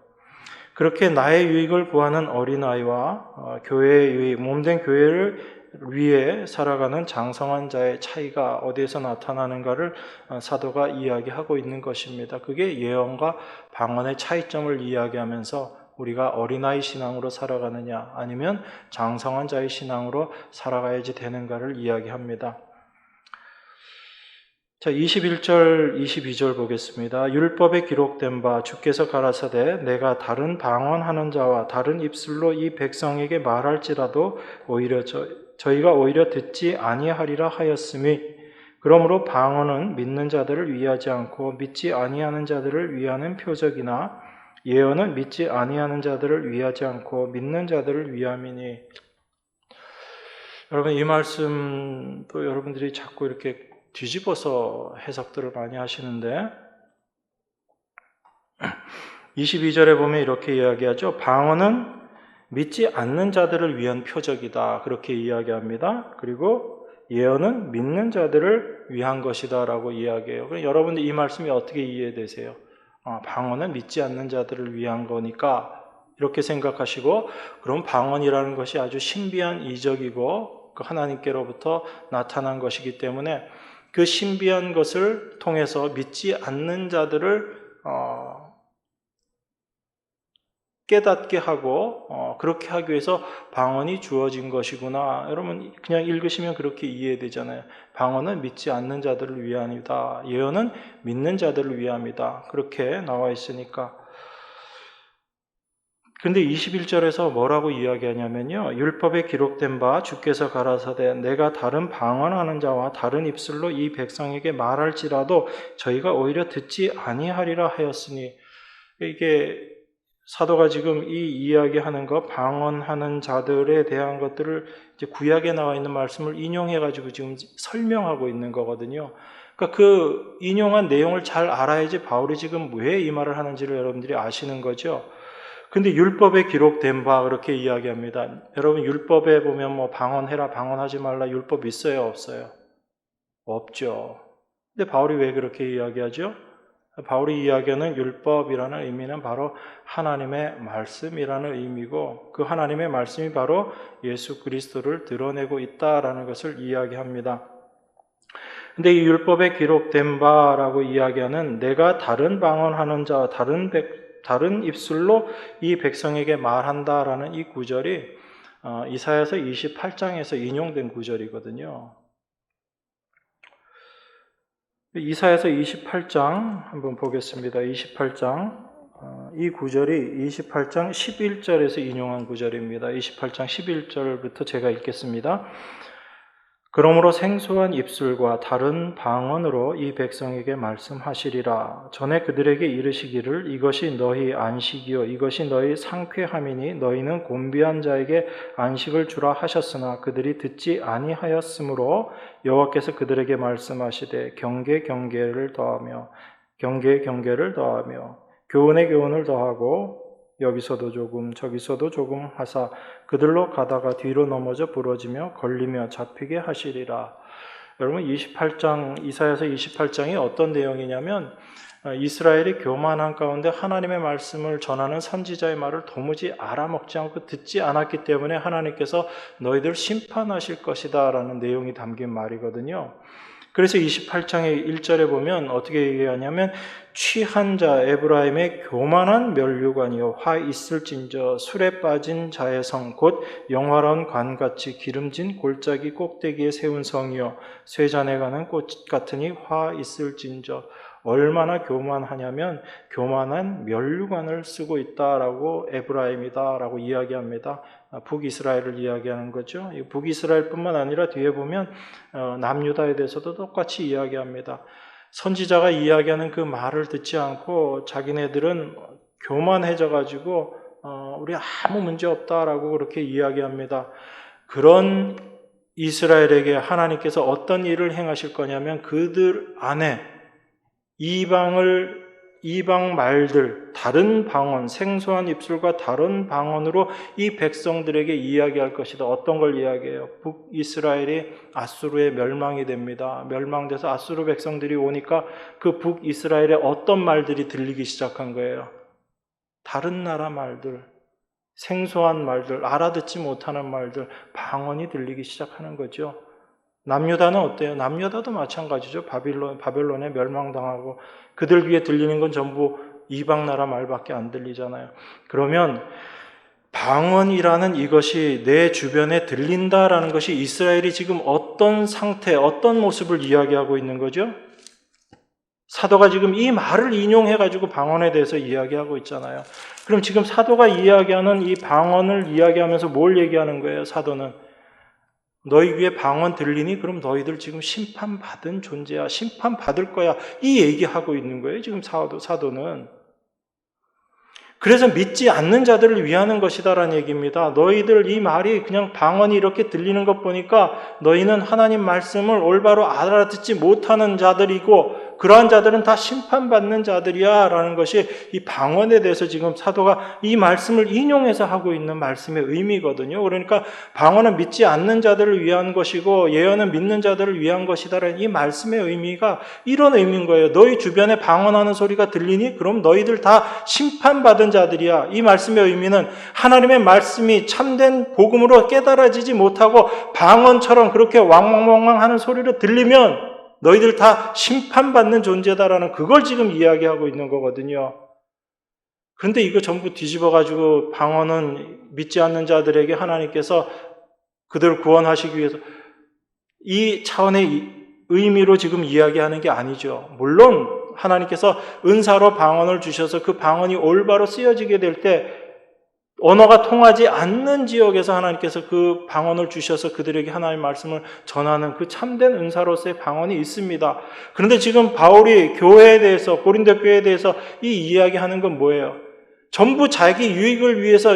그렇게 나의 유익을 구하는 어린아이와 교회의 유익, 몸된 교회를 위해 살아가는 장성한 자의 차이가 어디에서 나타나는가를 사도가 이야기하고 있는 것입니다. 그게 예언과 방언의 차이점을 이야기하면서 우리가 어린아이 신앙으로 살아가느냐 아니면 장성한 자의 신앙으로 살아가야지 되는가를 이야기합니다. 자, 21절, 22절 보겠습니다. 율법에 기록된 바 주께서 가라사대 내가 다른 방언하는 자와 다른 입술로 이 백성에게 말할지라도 오히려 저희가 오히려 듣지 아니하리라 하였으니 그러므로 방언은 믿는 자들을 위하지 않고 믿지 아니하는 자들을 위하는 표적이나 예언은 믿지 아니하는 자들을 위하지 않고 믿는 자들을 위함이니. 여러분 이 말씀도 여러분들이 자꾸 이렇게 뒤집어서 해석들을 많이 하시는데 22절에 보면 이렇게 이야기하죠. 방언은 믿지 않는 자들을 위한 표적이다. 그렇게 이야기합니다. 그리고 예언은 믿는 자들을 위한 것이다 라고 이야기해요. 그럼 여러분들 이 말씀이 어떻게 이해되세요? 방언은 믿지 않는 자들을 위한 거니까 이렇게 생각하시고, 그럼 방언이라는 것이 아주 신비한 이적이고 그 하나님께로부터 나타난 것이기 때문에 그 신비한 것을 통해서 믿지 않는 자들을 깨닫게 하고 그렇게 하기 위해서 방언이 주어진 것이구나. 여러분 그냥 읽으시면 그렇게 이해되잖아요. 방언은 믿지 않는 자들을 위함이다. 예언은 믿는 자들을 위함이다. 그렇게 나와 있으니까. 근데 21절에서 뭐라고 이야기하냐면요. 율법에 기록된 바 주께서 가라사대 내가 다른 방언하는 자와 다른 입술로 이 백성에게 말할지라도 저희가 오히려 듣지 아니하리라 하였으니, 이게 사도가 지금 이 이야기하는 것, 방언하는 자들에 대한 것들을 이제 구약에 나와 있는 말씀을 인용해가지고 지금 설명하고 있는 거거든요. 그러니까 그 인용한 내용을 잘 알아야지 바울이 지금 왜 이 말을 하는지를 여러분들이 아시는 거죠. 근데 율법에 기록된 바 그렇게 이야기합니다. 여러분 율법에 보면 뭐 방언해라, 방언하지 말라 율법 있어요, 없어요? 없죠. 근데 바울이 왜 그렇게 이야기하죠? 바울이 이야기하는 율법이라는 의미는 바로 하나님의 말씀이라는 의미고, 그 하나님의 말씀이 바로 예수 그리스도를 드러내고 있다라는 것을 이야기합니다. 근데 이 율법에 기록된 바라고 이야기하는 내가 다른 방언하는 자, 다른 입술로 이 백성에게 말한다라는 이 구절이 이사야서 28장에서 인용된 구절이거든요. 이사야서 28장 한번 보겠습니다. 28장 이 구절이 28장 11절에서 인용한 구절입니다. 28장 11절부터 제가 읽겠습니다. 그러므로 생소한 입술과 다른 방언으로 이 백성에게 말씀하시리라. 전에 그들에게 이르시기를 이것이 너희 안식이요 이것이 너희 상쾌함이니 너희는 곤비한 자에게 안식을 주라 하셨으나 그들이 듣지 아니하였으므로 여호와께서 그들에게 말씀하시되 경계에 경계를 더하며 교훈에 교훈을 더하고 여기서도 조금 저기서도 조금 하사 그들로 가다가 뒤로 넘어져 부러지며 걸리며 잡히게 하시리라. 여러분 이사야서 28장이 어떤 내용이냐면 이스라엘이 교만한 가운데 하나님의 말씀을 전하는 선지자의 말을 도무지 알아먹지 않고 듣지 않았기 때문에 하나님께서 너희들 심판하실 것이다 라는 내용이 담긴 말이거든요. 그래서 28장의 1절에 보면 어떻게 얘기하냐면 취한 자 에브라임의 교만한 면류관이요 화 있을진저 술에 빠진 자의 성 곧 영화로운 관같이 기름진 골짜기 꼭대기에 세운 성이요 쇠잔에 가는 꽃 같으니 화 있을진저. 얼마나 교만하냐면 교만한 면류관을 쓰고 있다라고 에브라임이다라고 이야기합니다. 북이스라엘을 이야기하는 거죠. 북이스라엘뿐만 아니라 뒤에 보면 남유다에 대해서도 똑같이 이야기합니다. 선지자가 이야기하는 그 말을 듣지 않고 자기네들은 교만해져가지고 우리 아무 문제 없다라고 그렇게 이야기합니다. 그런 이스라엘에게 하나님께서 어떤 일을 행하실 거냐면 그들 안에 이방 말들, 다른 방언, 생소한 입술과 다른 방언으로 이 백성들에게 이야기할 것이다. 어떤 걸 이야기해요? 북이스라엘이 아수르의 멸망이 됩니다. 멸망돼서 아수르 백성들이 오니까 그 북이스라엘의 어떤 말들이 들리기 시작한 거예요? 다른 나라 말들, 생소한 말들, 알아듣지 못하는 말들, 방언이 들리기 시작하는 거죠. 남유다는 어때요? 남유다도 마찬가지죠. 바벨론에 멸망당하고 그들 귀에 들리는 건 전부 이방 나라 말밖에 안 들리잖아요. 그러면 방언이라는 이것이 내 주변에 들린다라는 것이 이스라엘이 지금 어떤 상태, 어떤 모습을 이야기하고 있는 거죠? 사도가 지금 이 말을 인용해가지고 방언에 대해서 이야기하고 있잖아요. 그럼 지금 사도가 이야기하는 이 방언을 이야기하면서 뭘 얘기하는 거예요? 사도는 너희 귀에 방언 들리니 그럼 너희들 지금 심판받은 존재야. 심판받을 거야. 이 얘기하고 있는 거예요. 지금 사도는. 그래서 믿지 않는 자들을 위하는 것이다라는 얘기입니다. 너희들 이 말이 그냥 방언이 이렇게 들리는 것 보니까 너희는 하나님 말씀을 올바로 알아듣지 못하는 자들이고 그러한 자들은 다 심판받는 자들이야 라는 것이 이 방언에 대해서 지금 사도가 이 말씀을 인용해서 하고 있는 말씀의 의미거든요. 그러니까 방언은 믿지 않는 자들을 위한 것이고 예언은 믿는 자들을 위한 것이다라는 이 말씀의 의미가 이런 의미인 거예요. 너희 주변에 방언하는 소리가 들리니 그럼 너희들 다 심판받은 자들이야. 이 말씀의 의미는 하나님의 말씀이 참된 복음으로 깨달아지지 못하고 방언처럼 그렇게 왕왕왕왕 하는 소리를 들리면 너희들 다 심판받는 존재다라는 그걸 지금 이야기하고 있는 거거든요. 그런데 이거 전부 뒤집어가지고 방언은 믿지 않는 자들에게 하나님께서 그들을 구원하시기 위해서 이 차원의 의미로 지금 이야기하는 게 아니죠. 물론 하나님께서 은사로 방언을 주셔서 그 방언이 올바로 쓰여지게 될 때 언어가 통하지 않는 지역에서 하나님께서 그 방언을 주셔서 그들에게 하나님의 말씀을 전하는 그 참된 은사로서의 방언이 있습니다. 그런데 지금 바울이 교회에 대해서, 고린도 교회에 대해서 이 이야기하는 건 뭐예요? 전부 자기 유익을 위해서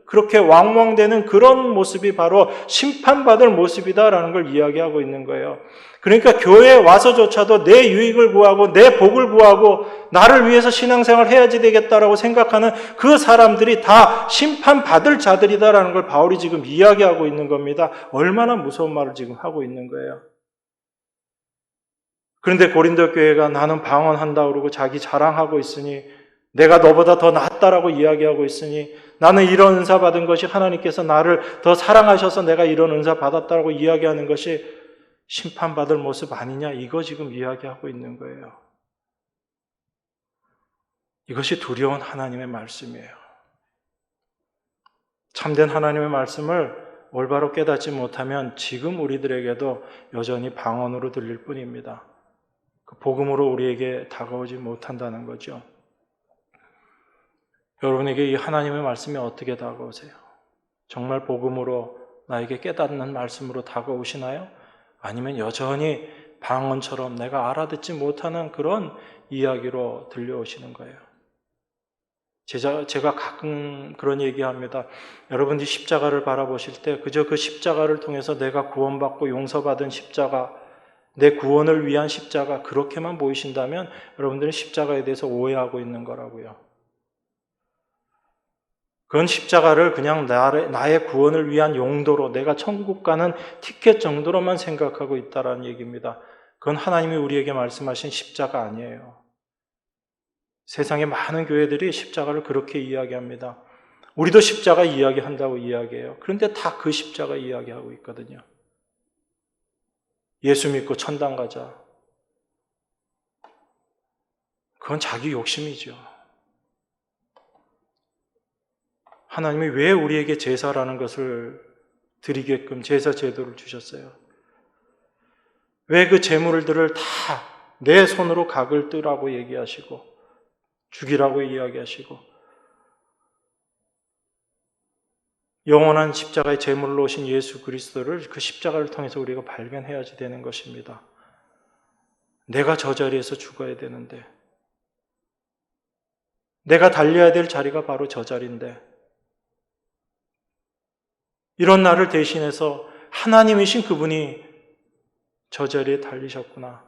그렇게 왕왕대는 그런 모습이 바로 심판받을 모습이다라는 걸 이야기하고 있는 거예요. 그러니까 교회에 와서조차도 내 유익을 구하고 내 복을 구하고 나를 위해서 신앙생활을 해야지 되겠다라고 생각하는 그 사람들이 다 심판받을 자들이다라는 걸 바울이 지금 이야기하고 있는 겁니다. 얼마나 무서운 말을 지금 하고 있는 거예요. 그런데 고린도 교회가 나는 방언한다 그러고 자기 자랑하고 있으니 내가 너보다 더 낫다라고 이야기하고 있으니 나는 이런 은사 받은 것이 하나님께서 나를 더 사랑하셔서 내가 이런 은사 받았다라고 이야기하는 것이 심판받을 모습 아니냐 이거 지금 이야기하고 있는 거예요. 이것이 두려운 하나님의 말씀이에요. 참된 하나님의 말씀을 올바로 깨닫지 못하면 지금 우리들에게도 여전히 방언으로 들릴 뿐입니다. 그 복음으로 우리에게 다가오지 못한다는 거죠. 여러분에게 이 하나님의 말씀이 어떻게 다가오세요? 정말 복음으로 나에게 깨닫는 말씀으로 다가오시나요? 아니면 여전히 방언처럼 내가 알아듣지 못하는 그런 이야기로 들려오시는 거예요. 제가 가끔 그런 얘기합니다. 여러분들이 십자가를 바라보실 때 그저 그 십자가를 통해서 내가 구원받고 용서받은 십자가, 내 구원을 위한 십자가 그렇게만 보이신다면 여러분들은 십자가에 대해서 오해하고 있는 거라고요. 그건 십자가를 그냥 나의 구원을 위한 용도로 내가 천국 가는 티켓 정도로만 생각하고 있다는 얘기입니다. 그건 하나님이 우리에게 말씀하신 십자가 아니에요. 세상의 많은 교회들이 십자가를 그렇게 이야기합니다. 우리도 십자가 이야기한다고 이야기해요. 그런데 다 그 십자가 이야기하고 있거든요. 예수 믿고 천당 가자. 그건 자기 욕심이죠. 하나님이 왜 우리에게 제사라는 것을 드리게끔 제사 제도를 주셨어요? 왜 그 제물들을 다 내 손으로 각을 뜨라고 얘기하시고 죽이라고 이야기하시고 영원한 십자가의 제물로 오신 예수 그리스도를 그 십자가를 통해서 우리가 발견해야지 되는 것입니다. 내가 저 자리에서 죽어야 되는데 내가 달려야 될 자리가 바로 저 자리인데 이런 나를 대신해서 하나님이신 그분이 저 자리에 달리셨구나.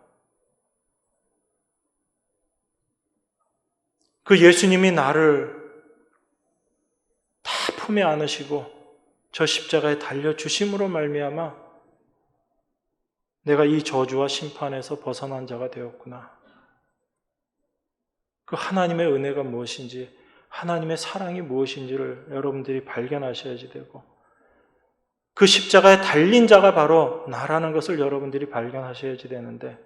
그 예수님이 나를 다 품에 안으시고 저 십자가에 달려주심으로 말미암아 내가 이 저주와 심판에서 벗어난 자가 되었구나. 그 하나님의 은혜가 무엇인지, 하나님의 사랑이 무엇인지를 여러분들이 발견하셔야지 되고 그 십자가에 달린 자가 바로 나라는 것을 여러분들이 발견하셔야지 되는데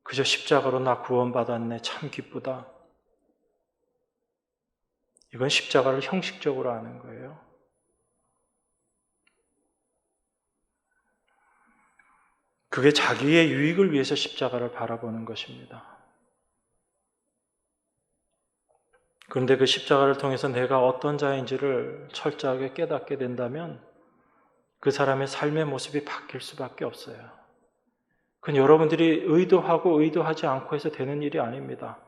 그저 십자가로 나 구원받았네, 참 기쁘다. 이건 십자가를 형식적으로 아는 거예요. 그게 자기의 유익을 위해서 십자가를 바라보는 것입니다. 그런데 그 십자가를 통해서 내가 어떤 자인지를 철저하게 깨닫게 된다면 그 사람의 삶의 모습이 바뀔 수밖에 없어요. 그건 여러분들이 의도하고 의도하지 않고 해서 되는 일이 아닙니다.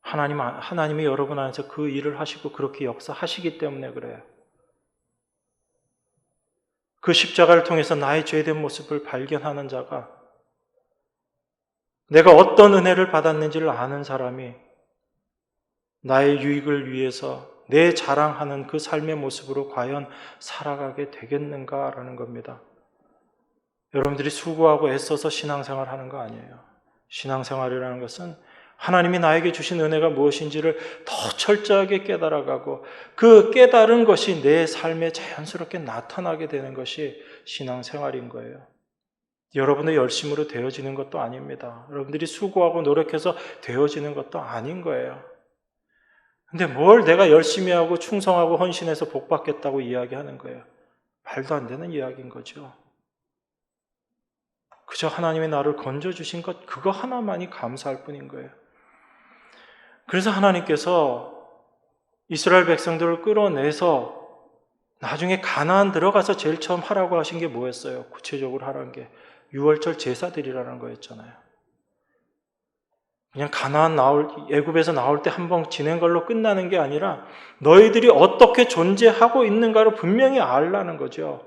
하나님이 여러분 안에서 그 일을 하시고 그렇게 역사하시기 때문에 그래요. 그 십자가를 통해서 나의 죄된 모습을 발견하는 자가 내가 어떤 은혜를 받았는지를 아는 사람이 나의 유익을 위해서 내 자랑하는 그 삶의 모습으로 과연 살아가게 되겠는가라는 겁니다. 여러분들이 수고하고 애써서 신앙생활 하는 거 아니에요. 신앙생활이라는 것은 하나님이 나에게 주신 은혜가 무엇인지를 더 철저하게 깨달아가고 그 깨달은 것이 내 삶에 자연스럽게 나타나게 되는 것이 신앙생활인 거예요. 여러분의 열심으로 되어지는 것도 아닙니다. 여러분들이 수고하고 노력해서 되어지는 것도 아닌 거예요. 근데 뭘 내가 열심히 하고 충성하고 헌신해서 복받겠다고 이야기하는 거예요. 말도 안 되는 이야기인 거죠. 그저 하나님이 나를 건져주신 것 그거 하나만이 감사할 뿐인 거예요. 그래서 하나님께서 이스라엘 백성들을 끌어내서 나중에 가나안 들어가서 제일 처음 하라고 하신 게 뭐였어요? 구체적으로 하라는 게 유월절 제사드리라는 거였잖아요. 그냥 애굽에서 나올 때 한 번 지낸 걸로 끝나는 게 아니라 너희들이 어떻게 존재하고 있는가를 분명히 알라는 거죠.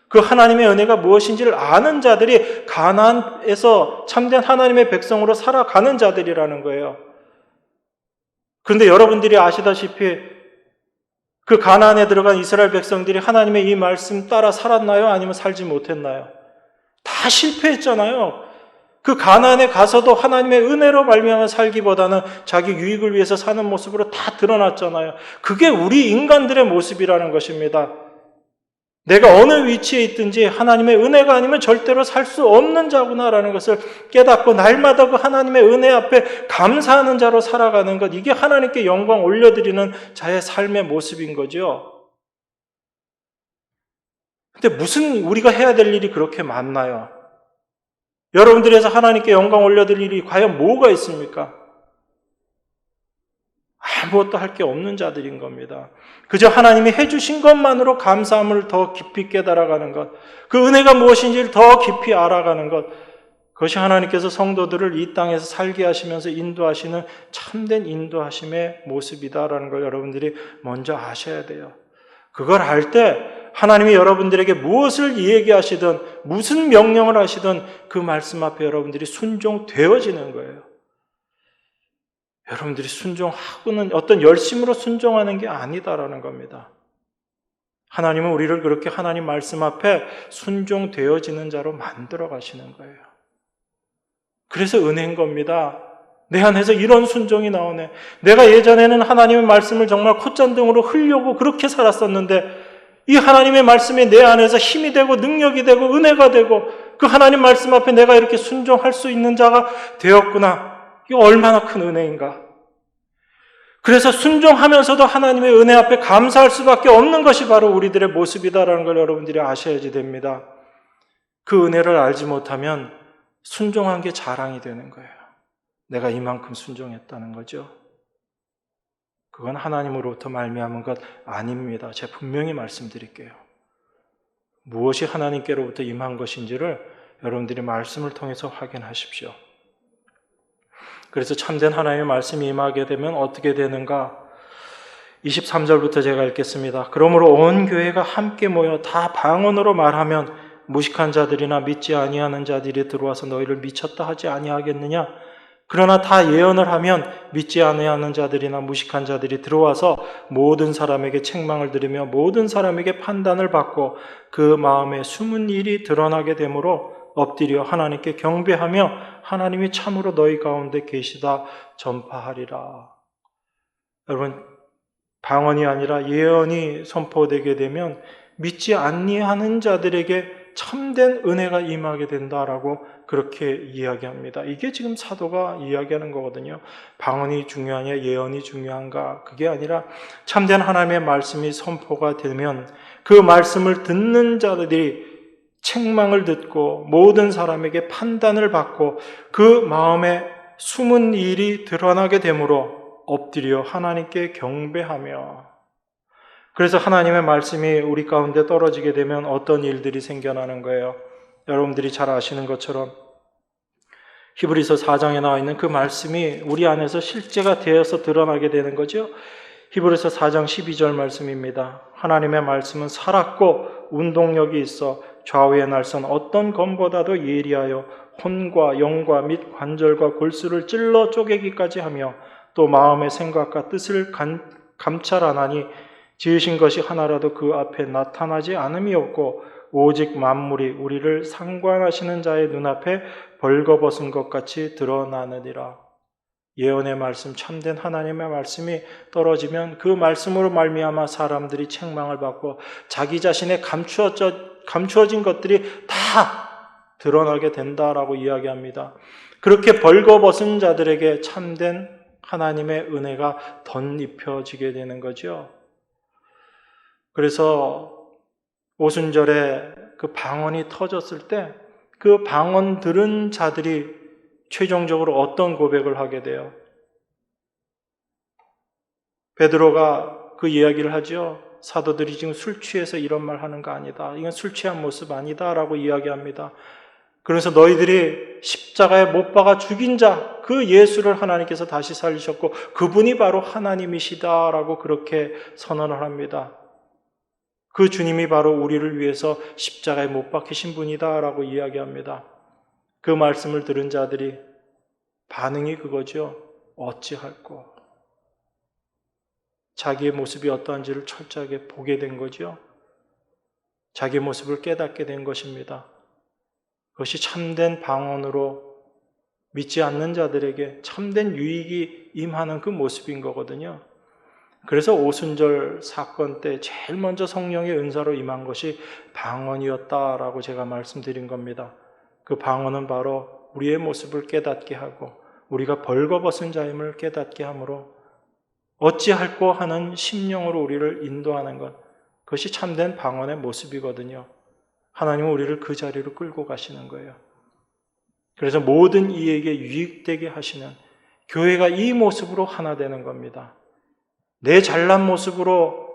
그 하나님의 은혜가 무엇인지를 아는 자들이 가나안에서 참된 하나님의 백성으로 살아가는 자들이라는 거예요. 그런데 여러분들이 아시다시피 그 가나안에 들어간 이스라엘 백성들이 하나님의 이 말씀 따라 살았나요? 아니면 살지 못했나요? 다 실패했잖아요. 그 가나안에 가서도 하나님의 은혜로 말미암아 살기보다는 자기 유익을 위해서 사는 모습으로 다 드러났잖아요. 그게 우리 인간들의 모습이라는 것입니다. 내가 어느 위치에 있든지 하나님의 은혜가 아니면 절대로 살 수 없는 자구나라는 것을 깨닫고 날마다 그 하나님의 은혜 앞에 감사하는 자로 살아가는 것, 이게 하나님께 영광 올려드리는 자의 삶의 모습인 거죠. 근데 무슨 우리가 해야 될 일이 그렇게 많나요? 여러분들에서 하나님께 영광 올려드릴 일이 과연 뭐가 있습니까? 아무것도 할 게 없는 자들인 겁니다. 그저 하나님이 해주신 것만으로 감사함을 더 깊이 깨달아가는 것, 그 은혜가 무엇인지를 더 깊이 알아가는 것, 그것이 하나님께서 성도들을 이 땅에서 살게 하시면서 인도하시는 참된 인도하심의 모습이다라는 걸 여러분들이 먼저 아셔야 돼요. 그걸 알 때 하나님이 여러분들에게 무엇을 얘기하시든 무슨 명령을 하시든 그 말씀 앞에 여러분들이 순종되어지는 거예요. 여러분들이 순종하고는 어떤 열심으로 순종하는 게 아니다라는 겁니다. 하나님은 우리를 그렇게 하나님 말씀 앞에 순종되어지는 자로 만들어 가시는 거예요. 그래서 은혜인 겁니다. 내 안에서 이런 순종이 나오네. 내가 예전에는 하나님의 말씀을 정말 콧잔등으로 흘려고 그렇게 살았었는데 이 하나님의 말씀이 내 안에서 힘이 되고 능력이 되고 은혜가 되고 그 하나님 말씀 앞에 내가 이렇게 순종할 수 있는 자가 되었구나. 이거 얼마나 큰 은혜인가. 그래서 순종하면서도 하나님의 은혜 앞에 감사할 수밖에 없는 것이 바로 우리들의 모습이다라는 걸 여러분들이 아셔야지 됩니다. 그 은혜를 알지 못하면 순종한 게 자랑이 되는 거예요. 내가 이만큼 순종했다는 거죠. 그건 하나님으로부터 말미암은 것 아닙니다. 제가 분명히 말씀드릴게요. 무엇이 하나님께로부터 임한 것인지를 여러분들이 말씀을 통해서 확인하십시오. 그래서 참된 하나님의 말씀이 임하게 되면 어떻게 되는가? 23절부터 제가 읽겠습니다. 그러므로 온 교회가 함께 모여 다 방언으로 말하면 무식한 자들이나 믿지 아니하는 자들이 들어와서 너희를 미쳤다 하지 아니하겠느냐? 그러나 다 예언을 하면 믿지 아니하는 자들이나 무식한 자들이 들어와서 모든 사람에게 책망을 들으며 모든 사람에게 판단을 받고 그 마음에 숨은 일이 드러나게 되므로 엎드려 하나님께 경배하며 하나님이 참으로 너희 가운데 계시다 전파하리라. 여러분, 방언이 아니라 예언이 선포되게 되면 믿지 아니하는 자들에게 참된 은혜가 임하게 된다라고 그렇게 이야기합니다. 이게 지금 사도가 이야기하는 거거든요. 방언이 중요하냐 예언이 중요한가? 그게 아니라 참된 하나님의 말씀이 선포가 되면 그 말씀을 듣는 자들이 책망을 듣고 모든 사람에게 판단을 받고 그 마음에 숨은 일이 드러나게 되므로 엎드려 하나님께 경배하며, 그래서 하나님의 말씀이 우리 가운데 떨어지게 되면 어떤 일들이 생겨나는 거예요. 여러분들이 잘 아시는 것처럼 히브리서 4장에 나와 있는 그 말씀이 우리 안에서 실제가 되어서 드러나게 되는 거죠. 히브리서 4장 12절 말씀입니다. 하나님의 말씀은 살았고 운동력이 있어 좌우의 날선 어떤 검보다도 예리하여 혼과 영과 및 관절과 골수를 찔러 쪼개기까지 하며 또 마음의 생각과 뜻을 감찰하나니 지으신 것이 하나라도 그 앞에 나타나지 않음이 없고 오직 만물이 우리를 상관하시는 자의 눈앞에 벌거벗은 것 같이 드러나느니라. 예언의 말씀, 참된 하나님의 말씀이 떨어지면 그 말씀으로 말미암아 사람들이 책망을 받고 자기 자신의 감추어진 것들이 다 드러나게 된다라고 이야기합니다. 그렇게 벌거벗은 자들에게 참된 하나님의 은혜가 덧입혀지게 되는 거죠. 그래서 오순절에 그 방언이 터졌을 때 그 방언 들은 자들이 최종적으로 어떤 고백을 하게 돼요? 베드로가 그 이야기를 하죠. 사도들이 지금 술 취해서 이런 말 하는 거 아니다. 이건 술 취한 모습 아니다 라고 이야기합니다. 그래서 너희들이 십자가에 못 박아 죽인 자, 그 예수를 하나님께서 다시 살리셨고 그분이 바로 하나님이시다라고 그렇게 선언을 합니다. 그 주님이 바로 우리를 위해서 십자가에 못 박히신 분이다라고 이야기합니다. 그 말씀을 들은 자들이 반응이 그거죠. 어찌할꼬. 자기의 모습이 어떠한지를 철저하게 보게 된 거죠. 자기의 모습을 깨닫게 된 것입니다. 그것이 참된 방언으로 믿지 않는 자들에게 참된 유익이 임하는 그 모습인 거거든요. 그래서 오순절 사건 때 제일 먼저 성령의 은사로 임한 것이 방언이었다라고 제가 말씀드린 겁니다. 그 방언은 바로 우리의 모습을 깨닫게 하고 우리가 벌거벗은 자임을 깨닫게 하므로 어찌할꼬 하는 심령으로 우리를 인도하는 것, 그것이 참된 방언의 모습이거든요. 하나님은 우리를 그 자리로 끌고 가시는 거예요. 그래서 모든 이에게 유익되게 하시는 교회가 이 모습으로 하나 되는 겁니다. 내 잘난 모습으로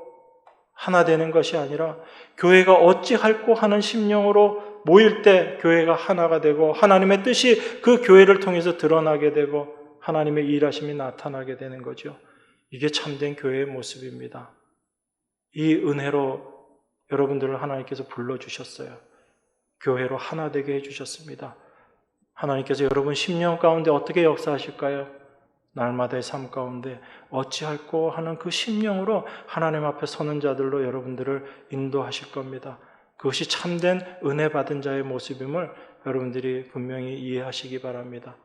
하나 되는 것이 아니라 교회가 어찌할꼬 하는 심령으로 모일 때 교회가 하나가 되고 하나님의 뜻이 그 교회를 통해서 드러나게 되고 하나님의 일하심이 나타나게 되는 거죠. 이게 참된 교회의 모습입니다. 이 은혜로 여러분들을 하나님께서 불러주셨어요. 교회로 하나 되게 해주셨습니다. 하나님께서 여러분 심령 가운데 어떻게 역사하실까요? 날마다의 삶 가운데 어찌할꼬 하는 그 심령으로 하나님 앞에 서는 자들로 여러분들을 인도하실 겁니다. 그것이 참된 은혜 받은 자의 모습임을 여러분들이 분명히 이해하시기 바랍니다.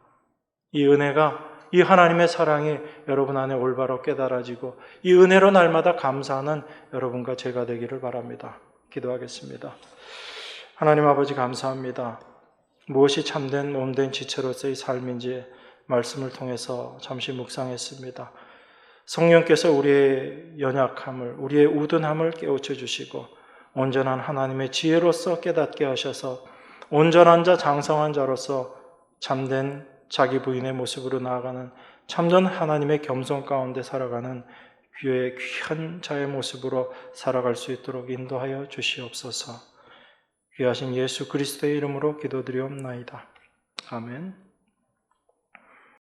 이 은혜가, 이 하나님의 사랑이 여러분 안에 올바로 깨달아지고 이 은혜로 날마다 감사하는 여러분과 제가 되기를 바랍니다. 기도하겠습니다. 하나님 아버지 감사합니다. 무엇이 참된 몸된 지체로서의 삶인지 말씀을 통해서 잠시 묵상했습니다. 성령께서 우리의 연약함을, 우리의 우둔함을 깨우쳐 주시고 온전한 하나님의 지혜로서 깨닫게 하셔서 온전한 자, 장성한 자로서 참된 자기 부인의 모습으로 나아가는 참된 하나님의 겸손 가운데 살아가는 귀의 귀한 자의 모습으로 살아갈 수 있도록 인도하여 주시옵소서. 귀하신 예수 그리스도의 이름으로 기도드리옵나이다. 아멘.